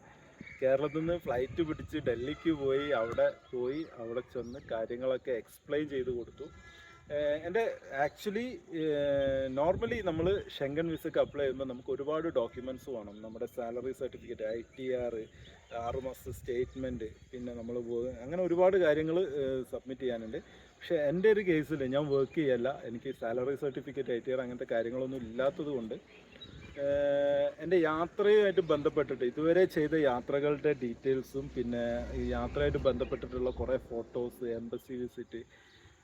കേരളത്തിൽ നിന്ന് ഫ്ലൈറ്റ് പിടിച്ച് ഡൽഹിക്ക് പോയി, അവിടെ ചെന്ന് കാര്യങ്ങളൊക്കെ എക്സ്പ്ലെയിൻ ചെയ്ത് കൊടുത്തു. എൻ്റെ ആക്ച്വലി നോർമലി നമ്മൾ ഷെങ്കൺ വിസയ്ക്ക് അപ്ലൈ ചെയ്യുമ്പോൾ നമുക്ക് ഒരുപാട് ഡോക്യുമെൻറ്റ്സ് വേണം. നമ്മുടെ സാലറി സർട്ടിഫിക്കറ്റ്, ITR, 6 മാസത്തെ സ്റ്റേറ്റ്മെൻറ്റ്, പിന്നെ നമ്മൾ അങ്ങനെ ഒരുപാട് കാര്യങ്ങൾ സബ്മിറ്റ് ചെയ്യാനുണ്ട്. പക്ഷേ എൻ്റെ ഒരു കേസിൽ ഞാൻ വർക്ക് ചെയ്യല്ല, എനിക്ക് സാലറി സർട്ടിഫിക്കറ്റ്, ITR അങ്ങനത്തെ കാര്യങ്ങളൊന്നും ഇല്ലാത്തത് കൊണ്ട് എൻ്റെ യാത്രയുമായിട്ട് ബന്ധപ്പെട്ടിട്ട് ഇതുവരെ ചെയ്ത യാത്രകളുടെ ഡീറ്റെയിൽസും പിന്നെ ഈ യാത്രയായിട്ട് ബന്ധപ്പെട്ടിട്ടുള്ള കുറേ ഫോട്ടോസ്, എംബസി വിസിറ്റ്,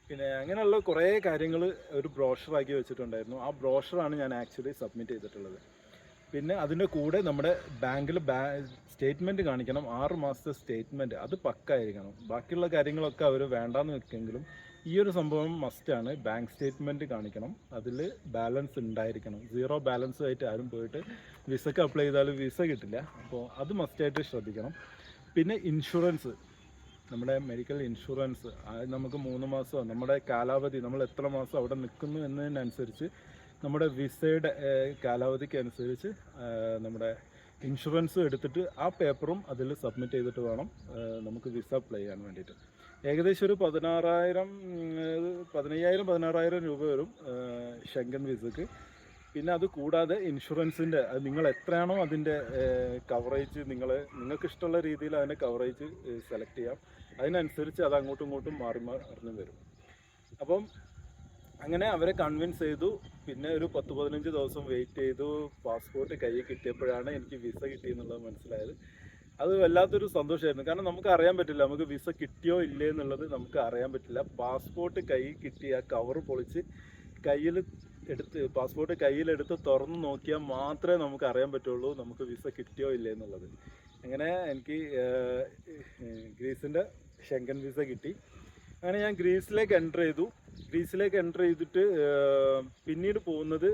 പിന്നെ അങ്ങനെയുള്ള കുറേ കാര്യങ്ങൾ ഒരു ബ്രോഷറാക്കി വെച്ചിട്ടുണ്ടായിരുന്നു. ആ ബ്രോഷറാണ് ഞാൻ ആക്ച്വലി സബ്മിറ്റ് ചെയ്തിട്ടുള്ളത്. പിന്നെ അതിൻ്റെ കൂടെ നമ്മുടെ ബാങ്കിൽ സ്റ്റേറ്റ്മെൻറ്റ് കാണിക്കണം, 6 മാസത്തെ സ്റ്റേറ്റ്മെൻറ്റ്, അത് പക്കായിരിക്കണം. ബാക്കിയുള്ള കാര്യങ്ങളൊക്കെ അവർ വേണ്ടാന്ന് വെക്കെങ്കിലും ഈ ഒരു സംഭവം മസ്റ്റാണ്. ബാങ്ക് സ്റ്റേറ്റ്മെൻറ്റ് കാണിക്കണം, അതിൽ ബാലൻസ് ഉണ്ടായിരിക്കണം. 0 ബാലൻസ് ആയിട്ട് ആരും പോയിട്ട് വിസക്ക് അപ്ലൈ ചെയ്താലും വിസ കിട്ടില്ല. അപ്പോൾ അത് മസ്റ്റായിട്ട് ശ്രദ്ധിക്കണം. പിന്നെ ഇൻഷുറൻസ്, നമ്മുടെ മെഡിക്കൽ ഇൻഷുറൻസ്, അത് നമുക്ക് 3 മാസം, നമ്മുടെ കാലാവധി, നമ്മൾ എത്ര മാസം അവിടെ നിൽക്കുന്നു എന്നതിനനുസരിച്ച്, നമ്മുടെ വിസയുടെ കാലാവധിക്ക് അനുസരിച്ച് നമ്മുടെ ഇൻഷുറൻസ് എടുത്തിട്ട് ആ പേപ്പറും അതിൽ സബ്മിറ്റ് ചെയ്തിട്ട് വേണം നമുക്ക് വിസ അപ്ലൈ ചെയ്യാൻ വേണ്ടിയിട്ട്. ഏകദേശം ഒരു 15,000-16,000 രൂപ വരും ഷെങ്കൻ വിസക്ക്. പിന്നെ അത് കൂടാതെ ഇൻഷുറൻസിൻ്റെ, അത് നിങ്ങൾ എത്രയാണോ അതിൻ്റെ കവറേജ്, നിങ്ങൾക്ക് ഇഷ്ടമുള്ള രീതിയിൽ അതിൻ്റെ കവറേജ് സെലക്ട് ചെയ്യാം. അതിനനുസരിച്ച് അത് അങ്ങോട്ടും ഇങ്ങോട്ടും മാറി വരും. അപ്പം അങ്ങനെ അവരെ കൺവിൻസ് ചെയ്തു. പിന്നെ ഒരു 10-15 ദിവസം വെയിറ്റ് ചെയ്തു. പാസ്പോർട്ട് കയ്യിൽ കിട്ടിയപ്പോഴാണ് എനിക്ക് വിസ കിട്ടിയെന്നുള്ളത് മനസ്സിലായത്. അത് വല്ലാത്തൊരു സന്തോഷമായിരുന്നു. കാരണം നമുക്ക് അറിയാൻ പറ്റില്ല, നമുക്ക് വിസ കിട്ടിയോ ഇല്ലേ എന്നുള്ളത് നമുക്ക് അറിയാൻ പറ്റില്ല. പാസ്പോർട്ട് കയ്യിൽ കിട്ടി, ആ കവർ പൊളിച്ച് പാസ്പോർട്ട് കയ്യിലെടുത്ത് തുറന്ന് നോക്കിയാൽ മാത്രമേ നമുക്ക് അറിയാൻ പറ്റുള്ളൂ നമുക്ക് വിസ കിട്ടിയോ ഇല്ലേ എന്നുള്ളത്. അങ്ങനെ എനിക്ക് ഗ്രീസിൻ്റെ ഷെങ്കൻ വിസ കിട്ടി. അങ്ങനെ ഞാൻ ഗ്രീസിലേക്ക് എൻ്റർ ചെയ്തു. ഗ്രീസിലേക്ക് എൻ്റർ ചെയ്തിട്ട് പിന്നീട് പോകുന്നത്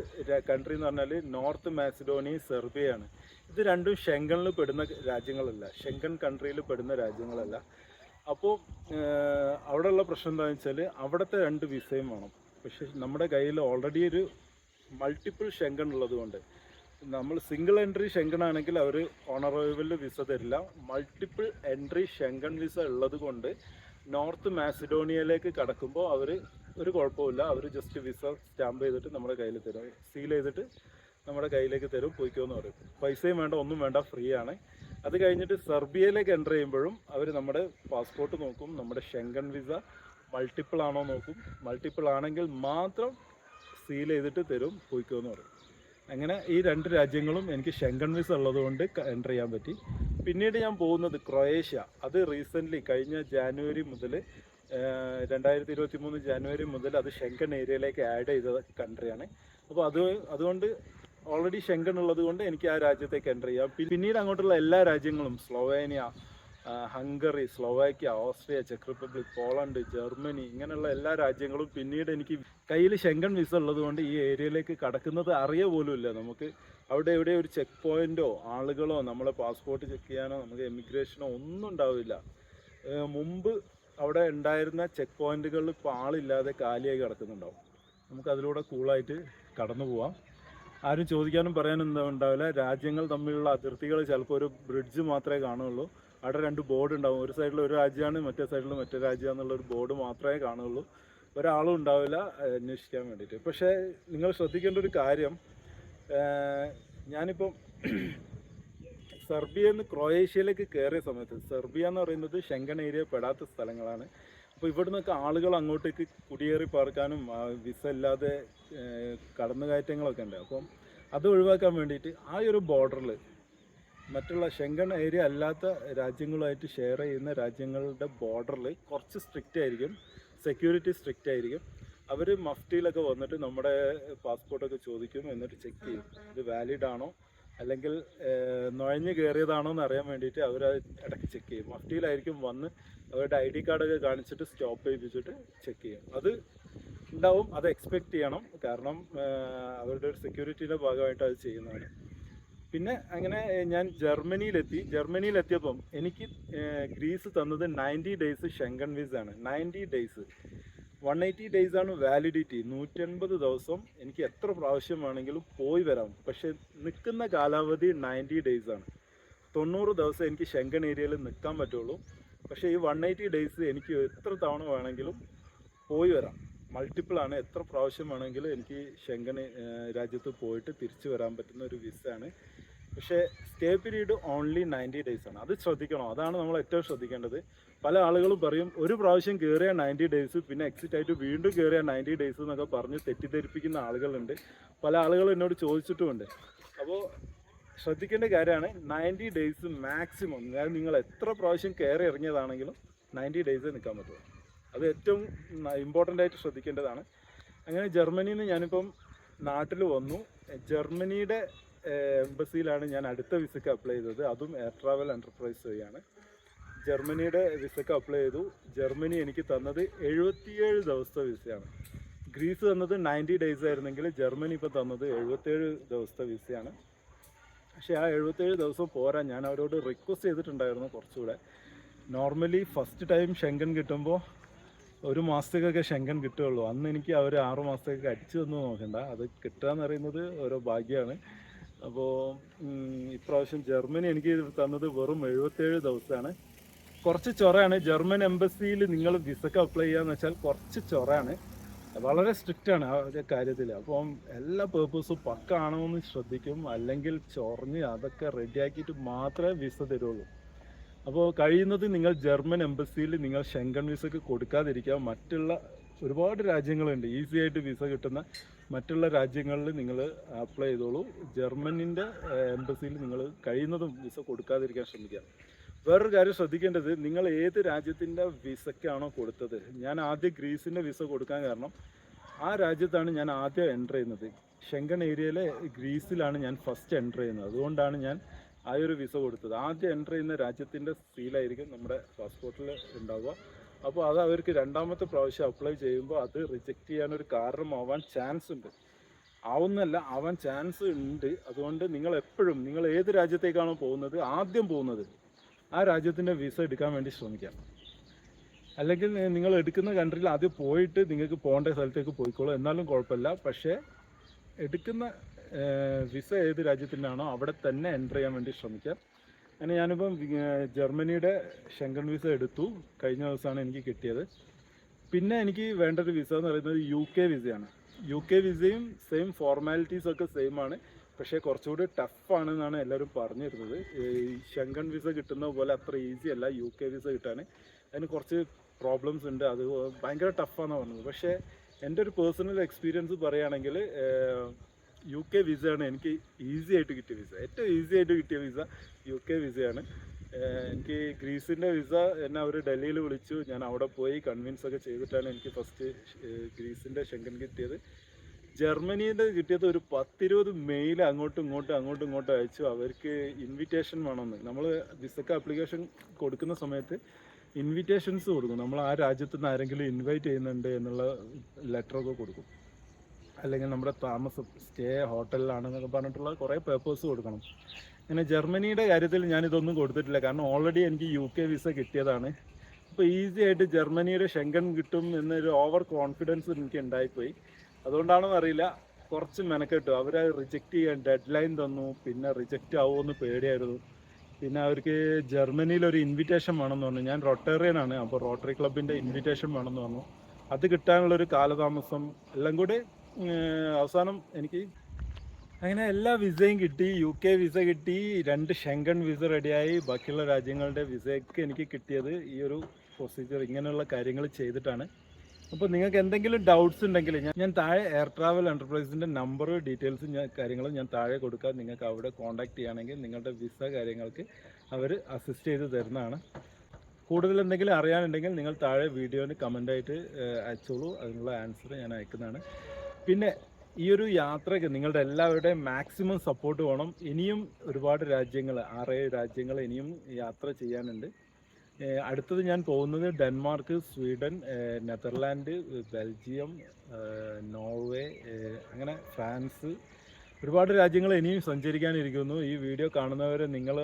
കൺട്രി എന്ന് പറഞ്ഞാൽ നോർത്ത് മാസിഡോണിയ, സെർബിയയാണ്. ഇത് രണ്ടും ഷെങ്കണിൽ പെടുന്ന രാജ്യങ്ങളല്ല, ഷെങ്കൺ കൺട്രിയിൽ പെടുന്ന രാജ്യങ്ങളല്ല. അപ്പോൾ അവിടെയുള്ള പ്രശ്നം എന്താണെന്ന് വെച്ചാൽ അവിടുത്തെ 2 വിസയും വേണം. പക്ഷേ നമ്മുടെ കയ്യിൽ ഓൾറെഡി ഒരു മൾട്ടിപ്പിൾ ഷെങ്കൺ ഉള്ളത് കൊണ്ട്, നമ്മൾ സിംഗിൾ എൻട്രി ഷെങ്കൺ ആണെങ്കിൽ അവർ ഓണറബിൾ വിസ തരില്ല. മൾട്ടിപ്പിൾ എൻട്രി ഷെങ്കൺ വിസ ഉള്ളത് കൊണ്ട് നോർത്ത് മാസിഡോണിയയിലേക്ക് കടക്കുമ്പോൾ അവർ ഒരു കുഴപ്പമില്ല, അവർ ജസ്റ്റ് വിസ സ്റ്റാമ്പ് ചെയ്തിട്ട് നമ്മുടെ കയ്യിൽ തരും, സീൽ ചെയ്തിട്ട് നമ്മുടെ കയ്യിലേക്ക് തരും, പോയിക്കോന്ന് പറയും. പൈസയും വേണ്ട, ഒന്നും വേണ്ട, ഫ്രീ ആണ്. അത് കഴിഞ്ഞിട്ട് സെർബിയയിലേക്ക് എൻ്റർ ചെയ്യുമ്പോഴും അവർ നമ്മുടെ പാസ്പോർട്ട് നോക്കും, നമ്മുടെ ഷെങ്കൺ വിസ മൾട്ടിപ്പിൾ ആണോ നോക്കും. മൾട്ടിപ്പിൾ ആണെങ്കിൽ മാത്രം സീൽ ചെയ്തിട്ട് തരും, പോയിക്കോന്ന് പറയും. അങ്ങനെ ഈ 2 രാജ്യങ്ങളും എനിക്ക് ഷെങ്കൺ വിസ ഉള്ളതുകൊണ്ട് എൻ്റർ ചെയ്യാൻ പറ്റി. പിന്നീട് ഞാൻ പോകുന്നത് ക്രൊയേഷ്യ. അത് റീസെൻ്റ്ലി കഴിഞ്ഞ ജാനുവരി മുതൽ 2023 ജാനുവരി മുതൽ അത് ഷെങ്കൺ ഏരിയയിലേക്ക് ആഡ് ചെയ്ത കൺട്രിയാണ്. അപ്പോൾ അതുകൊണ്ട് ഓൾറെഡി ഷെങ്കൺ ഉള്ളത് കൊണ്ട് എനിക്ക് ആ രാജ്യത്തേക്ക് എൻ്റർ ചെയ്യാം. പിന്നീട് അങ്ങോട്ടുള്ള എല്ലാ രാജ്യങ്ങളും സ്ലൊവേനിയ, ഹംഗറി, സ്ലോവാക്യ, ഓസ്ട്രിയ, ചെക്ക് റിപ്പബ്ലിക്, പോളണ്ട്, ജർമ്മനി ഇങ്ങനെയുള്ള എല്ലാ രാജ്യങ്ങളും പിന്നീട് എനിക്ക് കയ്യിൽ ഷെങ്കൺ വിസ ഉള്ളത് കൊണ്ട് ഈ ഏരിയയിലേക്ക് കടക്കുന്നത് അറിയ പോലുമില്ല. നമുക്ക് അവിടെ എവിടെ ഒരു ചെക്ക് പോയിന്റോ ആളുകളോ നമ്മളെ പാസ്പോർട്ട് ചെക്ക് ചെയ്യാനോ നമുക്ക് എമിഗ്രേഷനോ ഒന്നും ഉണ്ടാവില്ല. മുമ്പ് അവിടെ ഉണ്ടായിരുന്ന ചെക്ക് പോയിന്റുകളിൽ ഇപ്പോൾ ആളില്ലാതെ കാലിയായി കിടക്കുന്നുണ്ടാവും. നമുക്ക് അതിലൂടെ കൂളായിട്ട് കടന്നു പോവാം. ആരും ചോദിക്കാനും പറയാനും ഉണ്ടാവില്ല. രാജ്യങ്ങൾ തമ്മിലുള്ള അതിർത്തികൾ ചിലപ്പോൾ ഒരു ബ്രിഡ്ജ് മാത്രമേ കാണുള്ളൂ. അവിടെ 2 ബോർഡ് ഉണ്ടാവും. ഒരു സൈഡിൽ ഒരു രാജ്യമാണ്, മറ്റേ സൈഡിൽ മറ്റേ രാജ്യമാണെന്നുള്ളൊരു ബോർഡ് മാത്രമേ കാണുള്ളൂ. ഒരാളും ഉണ്ടാവില്ല അന്വേഷിക്കാൻ വേണ്ടിയിട്ട്. പക്ഷേ നിങ്ങൾ ശ്രദ്ധിക്കേണ്ട ഒരു കാര്യം, ഞാനിപ്പം സെർബിയയിൽ നിന്ന് ക്രൊയേഷ്യയിലേക്ക് കയറിയ സമയത്ത്, സെർബിയ എന്ന് പറയുന്നത് ഷെങ്കൺ ഏരിയ പെടാത്ത സ്ഥലങ്ങളാണ്. അപ്പോൾ ഇവിടെ നിന്നൊക്കെ ആളുകൾ അങ്ങോട്ടേക്ക് കുടിയേറി പാർക്കാനും വിസ ഇല്ലാതെ കടന്നുകയറ്റങ്ങളൊക്കെ ഉണ്ട്. അപ്പം അത് ഒഴിവാക്കാൻ വേണ്ടിയിട്ട് ആ ഒരു ബോർഡറിൽ മറ്റുള്ള ഷെങ്കൺ ഏരിയ അല്ലാത്ത രാജ്യങ്ങളുമായിട്ട് ഷെയർ ചെയ്യുന്ന രാജ്യങ്ങളുടെ ബോർഡറിൽ കുറച്ച് സ്ട്രിക്റ്റ് ആയിരിക്കും, സെക്യൂരിറ്റി സ്ട്രിക്റ്റ് ആയിരിക്കും. അവർ മഫ്റ്റിയിലൊക്കെ വന്നിട്ട് നമ്മുടെ പാസ്പോർട്ടൊക്കെ ചോദിക്കും, എന്നിട്ട് ചെക്ക് ചെയ്യും ഇത് വാലിഡ് ആണോ അല്ലെങ്കിൽ നുഴഞ്ഞ് കയറിയതാണോ എന്ന് അറിയാൻ വേണ്ടിയിട്ട് അവർ ഇടയ്ക്ക് ചെക്ക് ചെയ്യും. മഫ്റ്റിയിലായിരിക്കും വന്ന് അവരുടെ ID കാർഡൊക്കെ കാണിച്ചിട്ട് സ്റ്റോപ്പ് ചെയ്യിപ്പിച്ചിട്ട് ചെക്ക് ചെയ്യും. അത് ഉണ്ടാവും, അത് എക്സ്പെക്റ്റ് ചെയ്യണം. കാരണം അവരുടെ ഒരു സെക്യൂരിറ്റിയുടെ ഭാഗമായിട്ട് അത് ചെയ്യുന്നതാണ്. പിന്നെ അങ്ങനെ ഞാൻ ജർമ്മനിയിലെത്തിയപ്പം എനിക്ക് ഗ്രീസ് തന്നത് 90 ഡേയ്സ് ഷെങ്കൺ വിസ ആണ്. 90 ഡേയ്സ്, 180 ഡേയ്സ് ആണ് വാലിഡിറ്റി. 180 ദിവസം എനിക്ക് എത്ര പ്രാവശ്യം വേണമെങ്കിലും പോയി വരാം. പക്ഷെ നിൽക്കുന്ന കാലാവധി 90 ഡേയ്സ് ആണ്. 90 ദിവസം എനിക്ക് ഷെങ്കൺ ഏരിയയിൽ നിൽക്കാൻ പറ്റുള്ളൂ. പക്ഷേ ഈ 180 ഡേയ്സ് എനിക്ക് എത്ര തവണ വേണമെങ്കിലും പോയി വരാം. മൾട്ടിപ്പിൾ ആണ്, എത്ര പ്രാവശ്യം വേണമെങ്കിലും എനിക്ക് ഷെങ്കൺ രാജ്യത്ത് പോയിട്ട് തിരിച്ചു വരാൻ പറ്റുന്ന ഒരു വിസ ആണ്. പക്ഷേ സ്റ്റേ പീരീഡ് ഓൺലി 90 ഡേയ്സ് ആണ്. അത് ശ്രദ്ധിക്കണം, അതാണ് നമ്മൾ ഏറ്റവും ശ്രദ്ധിക്കേണ്ടത്. പല ആളുകളും പറയും ഒരു പ്രാവശ്യം കയറിയ 90 ഡേയ്സ്, പിന്നെ എക്സിറ്റ് ആയിട്ട് വീണ്ടും കയറിയ 90 ഡേയ്സ് എന്നൊക്കെ പറഞ്ഞ് തെറ്റിദ്ധരിപ്പിക്കുന്ന ആളുകളുണ്ട്. പല ആളുകളും എന്നോട് ചോദിച്ചിട്ടുമുണ്ട്. അപ്പോൾ ശ്രദ്ധിക്കേണ്ട കാര്യമാണ് 90 ഡേയ്സ് മാക്സിമം. അതായത് നിങ്ങൾ എത്ര പ്രാവശ്യം കയറി ഇറങ്ങിയതാണെങ്കിലും 90 ഡേയ്സ് നിൽക്കാൻ പറ്റുള്ളൂ. അത് ഏറ്റവും ഇമ്പോർട്ടൻ്റ് ആയിട്ട് ശ്രദ്ധിക്കേണ്ടതാണ്. അങ്ങനെ ജർമ്മനിയിൽ നിന്ന് ഞാനിപ്പം നാട്ടിൽ വന്നു. ജർമ്മനിയുടെ എംബസിയിലാണ് ഞാൻ അടുത്ത വിസയ്ക്ക് അപ്ലൈ ചെയ്തത്. അതും എയർ ട്രാവൽ എൻ്റർപ്രൈസ് വഴിയാണ്. ജർമ്മനിയുടെ വിസയ്ക്ക് അപ്ലൈ ചെയ്തു. ജർമ്മനി എനിക്ക് തന്നത് 77 ദിവസത്തെ വിസയാണ്. ഗ്രീസ് തന്നത് 90 ഡേയ്സ് ആയിരുന്നെങ്കിൽ ജർമ്മനി ഇപ്പോൾ തന്നത് 77 ദിവസത്തെ വിസയാണ്. പക്ഷേ ആ 77 ദിവസം പോരാ. ഞാൻ അവരോട് റിക്വസ്റ്റ് ചെയ്തിട്ടുണ്ടായിരുന്നു കുറച്ചുകൂടെ. നോർമലി ഫസ്റ്റ് ടൈം ഷെങ്കൺ കിട്ടുമ്പോൾ 1 മാസത്തേക്കൊക്കെ ഷെങ്കൺ കിട്ടുകയുള്ളൂ. അന്ന് എനിക്ക് അവർ 6 മാസത്തേക്ക് അടിച്ചു തന്നു നോക്കണ്ട. അത് കിട്ടുക എന്ന് പറയുന്നത് ഓരോ ഭാഗ്യമാണ്. അപ്പോൾ ഇപ്രാവശ്യം ജർമ്മനി എനിക്ക് തന്നത് വെറും 77 ദിവസമാണ്. കുറച്ച് ചൊറയാണ്. ജർമ്മൻ എംബസിയിൽ നിങ്ങൾ വിസക്ക് അപ്ലൈ ചെയ്യാന്ന് വെച്ചാൽ കുറച്ച് ചൊറയാണ്, വളരെ സ്ട്രിക്റ്റ് ആണ് ആ കാര്യത്തിൽ. അപ്പം എല്ലാ പേർപ്പസും പക്ക ആണോ എന്ന് ശ്രദ്ധിക്കും. അല്ലെങ്കിൽ ചൊറഞ്ഞ് അതൊക്കെ റെഡിയാക്കിയിട്ട് മാത്രമേ വിസ തരുള്ളൂ. അപ്പോൾ കഴിയുന്നത് നിങ്ങൾ ജർമ്മൻ എംബസിയിൽ നിങ്ങൾ ഷെങ്കൺ വിസക്ക് കൊടുക്കാതിരിക്കുക. മറ്റുള്ള ഒരുപാട് രാജ്യങ്ങളുണ്ട് ഈസി ആയിട്ട് വിസ കിട്ടുന്ന, മറ്റുള്ള രാജ്യങ്ങളിൽ നിങ്ങൾ അപ്ലൈ ചെയ്തോളൂ. ജർമ്മനിൻ്റെ എംബസിയിൽ നിങ്ങൾ കഴിയുന്നതും വിസ കൊടുക്കാതിരിക്കാൻ ശ്രമിക്കുക. വേറൊരു കാര്യം ശ്രദ്ധിക്കേണ്ടത്, നിങ്ങൾ ഏത് രാജ്യത്തിൻ്റെ വിസയ്ക്കാണോ കൊടുത്തത്. ഞാൻ ആദ്യം ഗ്രീസിൻ്റെ വിസ കൊടുക്കാൻ കാരണം ആ രാജ്യത്താണ് ഞാൻ ആദ്യം എൻ്റർ ചെയ്യുന്നത്. ഷെങ്കൺ ഏരിയയിലെ ഗ്രീസിലാണ് ഞാൻ ഫസ്റ്റ് എൻ്റർ ചെയ്യുന്നത്. അതുകൊണ്ടാണ് ഞാൻ ആ ഒരു വിസ കൊടുത്തത്. ആദ്യം എൻ്റർ ചെയ്യുന്ന രാജ്യത്തിൻ്റെ സീലായിരിക്കും നമ്മുടെ പാസ്പോർട്ടിൽ ഉണ്ടാവുക. അപ്പോൾ അത് അവർക്ക് രണ്ടാമത്തെ പ്രാവശ്യം അപ്ലൈ ചെയ്യുമ്പോൾ അത് റിജക്റ്റ് ചെയ്യാനൊരു കാരണമാവാൻ ചാൻസ് ഉണ്ട്. ആവാൻ ചാൻസ് ഉണ്ട്. അതുകൊണ്ട് നിങ്ങൾ എപ്പോഴും നിങ്ങൾ ഏത് രാജ്യത്തേക്കാണോ പോകുന്നത്, ആദ്യം പോകുന്നത് ആ രാജ്യത്തിൻ്റെ വിസ എടുക്കാൻ വേണ്ടി ശ്രമിക്കാം. അല്ലെങ്കിൽ നിങ്ങൾ എടുക്കുന്ന കൺട്രിയിൽ ആദ്യം പോയിട്ട് നിങ്ങൾക്ക് പോകേണ്ട സ്ഥലത്തേക്ക് പോയിക്കോളൂ, എന്നാലും കുഴപ്പമില്ല. പക്ഷേ എടുക്കുന്ന വിസ ഏത് രാജ്യത്തിനാണോ അവിടെ തന്നെ എൻ്റർ ചെയ്യാൻ വേണ്ടി ശ്രമിക്കാം. അങ്ങനെ ഞാനിപ്പം ജർമ്മനിയുടെ ഷെങ്കൺ വിസ എടുത്തു. കഴിഞ്ഞ ദിവസമാണ് എനിക്ക് കിട്ടിയത്. പിന്നെ എനിക്ക് വേണ്ടൊരു വിസ എന്ന് പറയുന്നത് UK വിസയാണ്. UK വിസയും സെയിം ഫോർമാലിറ്റീസൊക്കെ സെയിം ആണ്. പക്ഷേ കുറച്ചുകൂടി ടഫാണെന്നാണ് എല്ലാവരും പറഞ്ഞിരുന്നത്. ഈ ഷെങ്കൺ വിസ കിട്ടുന്ന പോലെ അത്ര ഈസി അല്ല UK വിസ കിട്ടാൻ. അതിന് കുറച്ച് പ്രോബ്ലംസ് ഉണ്ട്. അത് ഭയങ്കര ടഫാണെന്ന് പറഞ്ഞത്. പക്ഷേ എൻ്റെ ഒരു പേഴ്സണൽ എക്സ്പീരിയൻസ് പറയുകയാണെങ്കിൽ UK വിസയാണ് എനിക്ക് ഈസി ആയിട്ട് കിട്ടിയ വിസ. ഏറ്റവും ഈസി ആയിട്ട് കിട്ടിയ വിസ UK വിസയാണ്. എനിക്ക് ഗ്രീസിൻ്റെ വിസ എന്നെ അവർ ഡൽഹിയിൽ വിളിച്ചു. ഞാൻ അവിടെ പോയി കൺവിൻസ് ഒക്കെ ചെയ്തിട്ടാണ് എനിക്ക് ഫസ്റ്റ് ഗ്രീസിൻ്റെ ഷെങ്കൺ കിട്ടിയത്. ജർമ്മനിയിൽ കിട്ടിയത് ഒരു 10-20 മെയിൽ അങ്ങോട്ടും ഇങ്ങോട്ടും അയച്ചു. അവർക്ക് ഇൻവിറ്റേഷൻ വേണമെന്ന്. നമ്മൾ വിസക്ക് ആപ്ലിക്കേഷൻ കൊടുക്കുന്ന സമയത്ത് ഇൻവിറ്റേഷൻസ് കൊടുക്കും. നമ്മൾ ആ രാജ്യത്ത് നിന്ന് ആരെങ്കിലും ഇൻവൈറ്റ് ചെയ്യുന്നുണ്ട് എന്നുള്ള ലെറ്ററൊക്കെ കൊടുക്കും. അല്ലെങ്കിൽ നമ്മുടെ താമസം സ്റ്റേ ഹോട്ടലിലാണെന്നൊക്കെ പറഞ്ഞിട്ടുള്ള കുറേ പേപ്പേഴ്സ് കൊടുക്കണം. അങ്ങനെ ജർമ്മനിയുടെ കാര്യത്തിൽ ഞാനിതൊന്നും കൊടുത്തിട്ടില്ല. കാരണം ഓൾറെഡി എനിക്ക് UK വിസ കിട്ടിയതാണ്. അപ്പോൾ ഈസി ആയിട്ട് ജർമ്മനിയുടെ ഷെങ്കൻ കിട്ടും എന്നൊരു ഓവർ കോൺഫിഡൻസ് എനിക്ക് ഉണ്ടായിപ്പോയി. അതുകൊണ്ടാണെന്ന് അറിയില്ല, കുറച്ച് മെനക്കെട്ടു. അവർ റിജക്റ്റ് ചെയ്യാൻ ഡെഡ് ലൈൻ തന്നു. പിന്നെ റിജക്റ്റ് ആവുമെന്ന് പേടിയായിരുന്നു. പിന്നെ അവർക്ക് ജർമ്മനിയിൽ ഒരു ഇൻവിറ്റേഷൻ വേണമെന്ന് പറഞ്ഞു. ഞാൻ റൊട്ടേറിയനാണ്, അപ്പോൾ റോട്ടറി ക്ലബിൻ്റെ ഇൻവിറ്റേഷൻ വേണമെന്ന് പറഞ്ഞു. അത് കിട്ടാനുള്ളൊരു കാലതാമസം എല്ലാം കൂടി അവസാനം എനിക്ക് അങ്ങനെ എല്ലാ വിസയും കിട്ടി. UK വിസ കിട്ടി, 2 ഷെങ്കൻ വിസ റെഡിയായി. ബാക്കിയുള്ള രാജ്യങ്ങളുടെ വിസയൊക്കെ എനിക്ക് കിട്ടിയത് ഈ ഒരു പ്രൊസീജിയർ ഇങ്ങനെയുള്ള കാര്യങ്ങൾ ചെയ്തിട്ടാണ്. അപ്പോൾ നിങ്ങൾക്ക് എന്തെങ്കിലും ഡൗട്ട്സ് ഉണ്ടെങ്കിൽ ഞാൻ താഴെ എയർ ട്രാവൽ എൻ്റർപ്രൈസിൻ്റെ നമ്പർ ഡീറ്റെയിൽസും കാര്യങ്ങളും ഞാൻ താഴെ കൊടുക്കാം. നിങ്ങൾക്ക് അവിടെ കോൺടാക്ട് ചെയ്യുകയാണെങ്കിൽ നിങ്ങളുടെ വിസ കാര്യങ്ങൾക്ക് അവർ അസിസ്റ്റ് ചെയ്ത് തരുന്നതാണ്. കൂടുതൽ എന്തെങ്കിലും അറിയാനുണ്ടെങ്കിൽ നിങ്ങൾ താഴെ വീഡിയോന് കമൻ്റായിട്ട് അയച്ചോളൂ. അതിനുള്ള ആൻസർ ഞാൻ അയക്കുന്നതാണ്. പിന്നെ ഈ ഒരു യാത്രയ്ക്ക് നിങ്ങളുടെ എല്ലാവരുടെയും മാക്സിമം സപ്പോർട്ട് വേണം. ഇനിയും ഒരുപാട് രാജ്യങ്ങൾ 6-7 രാജ്യങ്ങൾ ഇനിയും യാത്ര ചെയ്യാനുണ്ട്. അടുത്തത് ഞാൻ പോകുന്നത് Denmark, Sweden, Netherland, Belgium, Norway, അങ്ങനെ ഫ്രാൻസ്, ഒരുപാട് രാജ്യങ്ങൾ ഇനിയും സഞ്ചരിക്കാനിരിക്കുന്നു. ഈ വീഡിയോ കാണുന്നവരെ നിങ്ങൾ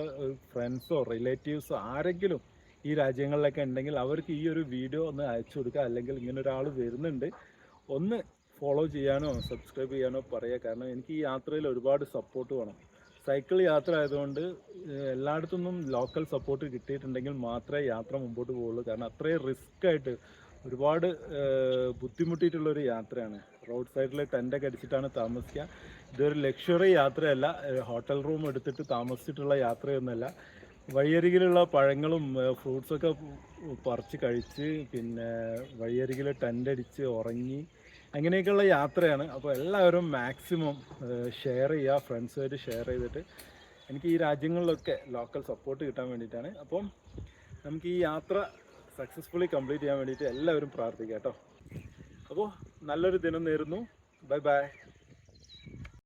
ഫ്രണ്ട്സോ റിലേറ്റീവ്സോ ആരെങ്കിലും ഈ രാജ്യങ്ങളിലൊക്കെ ഉണ്ടെങ്കിൽ അവർക്ക് ഈ ഒരു വീഡിയോ ഒന്ന് അയച്ചു കൊടുക്കുക. അല്ലെങ്കിൽ ഇങ്ങനെ ഒരാൾ വരുന്നുണ്ട്, ഒന്ന് ഫോളോ ചെയ്യാനോ സബ്സ്ക്രൈബ് ചെയ്യാനോ പറയുക. കാരണം എനിക്ക് ഈ യാത്രയിൽ ഒരുപാട് സപ്പോർട്ട് വേണം. സൈക്കിൾ യാത്ര ആയതുകൊണ്ട് എല്ലായിടത്തുനിന്നും ലോക്കൽ സപ്പോർട്ട് കിട്ടിയിട്ടുണ്ടെങ്കിൽ മാത്രമേ യാത്ര മുമ്പോട്ട് പോവുള്ളൂ. കാരണം അത്രയും റിസ്ക് ആയിട്ട് ഒരുപാട് ബുദ്ധിമുട്ടിയിട്ടുള്ളൊരു യാത്രയാണ്. റോഡ് സൈഡിൽ ടെൻ്റൊക്കെ അടിച്ചിട്ടാണ് താമസിക്കുക. ഇതൊരു ലക്ഷറി യാത്രയല്ല, ഹോട്ടൽ റൂം എടുത്തിട്ട് താമസിച്ചിട്ടുള്ള യാത്രയൊന്നുമല്ല. വഴിയരികിലുള്ള പഴങ്ങളും ഫ്രൂട്ട്സൊക്കെ പറിച്ച് കഴിച്ച് പിന്നെ വഴിയരികിൽ ടെൻ്റടിച്ച് ഉറങ്ങി അങ്ങനെയൊക്കെയുള്ള യാത്രയാണ്. അപ്പോൾ എല്ലാവരും മാക്സിമം ഷെയർ ചെയ്യുക, ഫ്രണ്ട്സുമായിട്ട് ഷെയർ ചെയ്തിട്ട് എനിക്ക് ഈ രാജ്യങ്ങളിലൊക്കെ ലോക്കൽ സപ്പോർട്ട് കിട്ടാൻ വേണ്ടിയിട്ടാണ്. അപ്പം നമുക്ക് ഈ യാത്ര സക്സസ്ഫുള്ളി കംപ്ലീറ്റ് ചെയ്യാൻ വേണ്ടിയിട്ട് എല്ലാവരും പ്രാർത്ഥിക്കാം കേട്ടോ. അപ്പോൾ നല്ലൊരു ദിനം നേരുന്നു. Bye bye.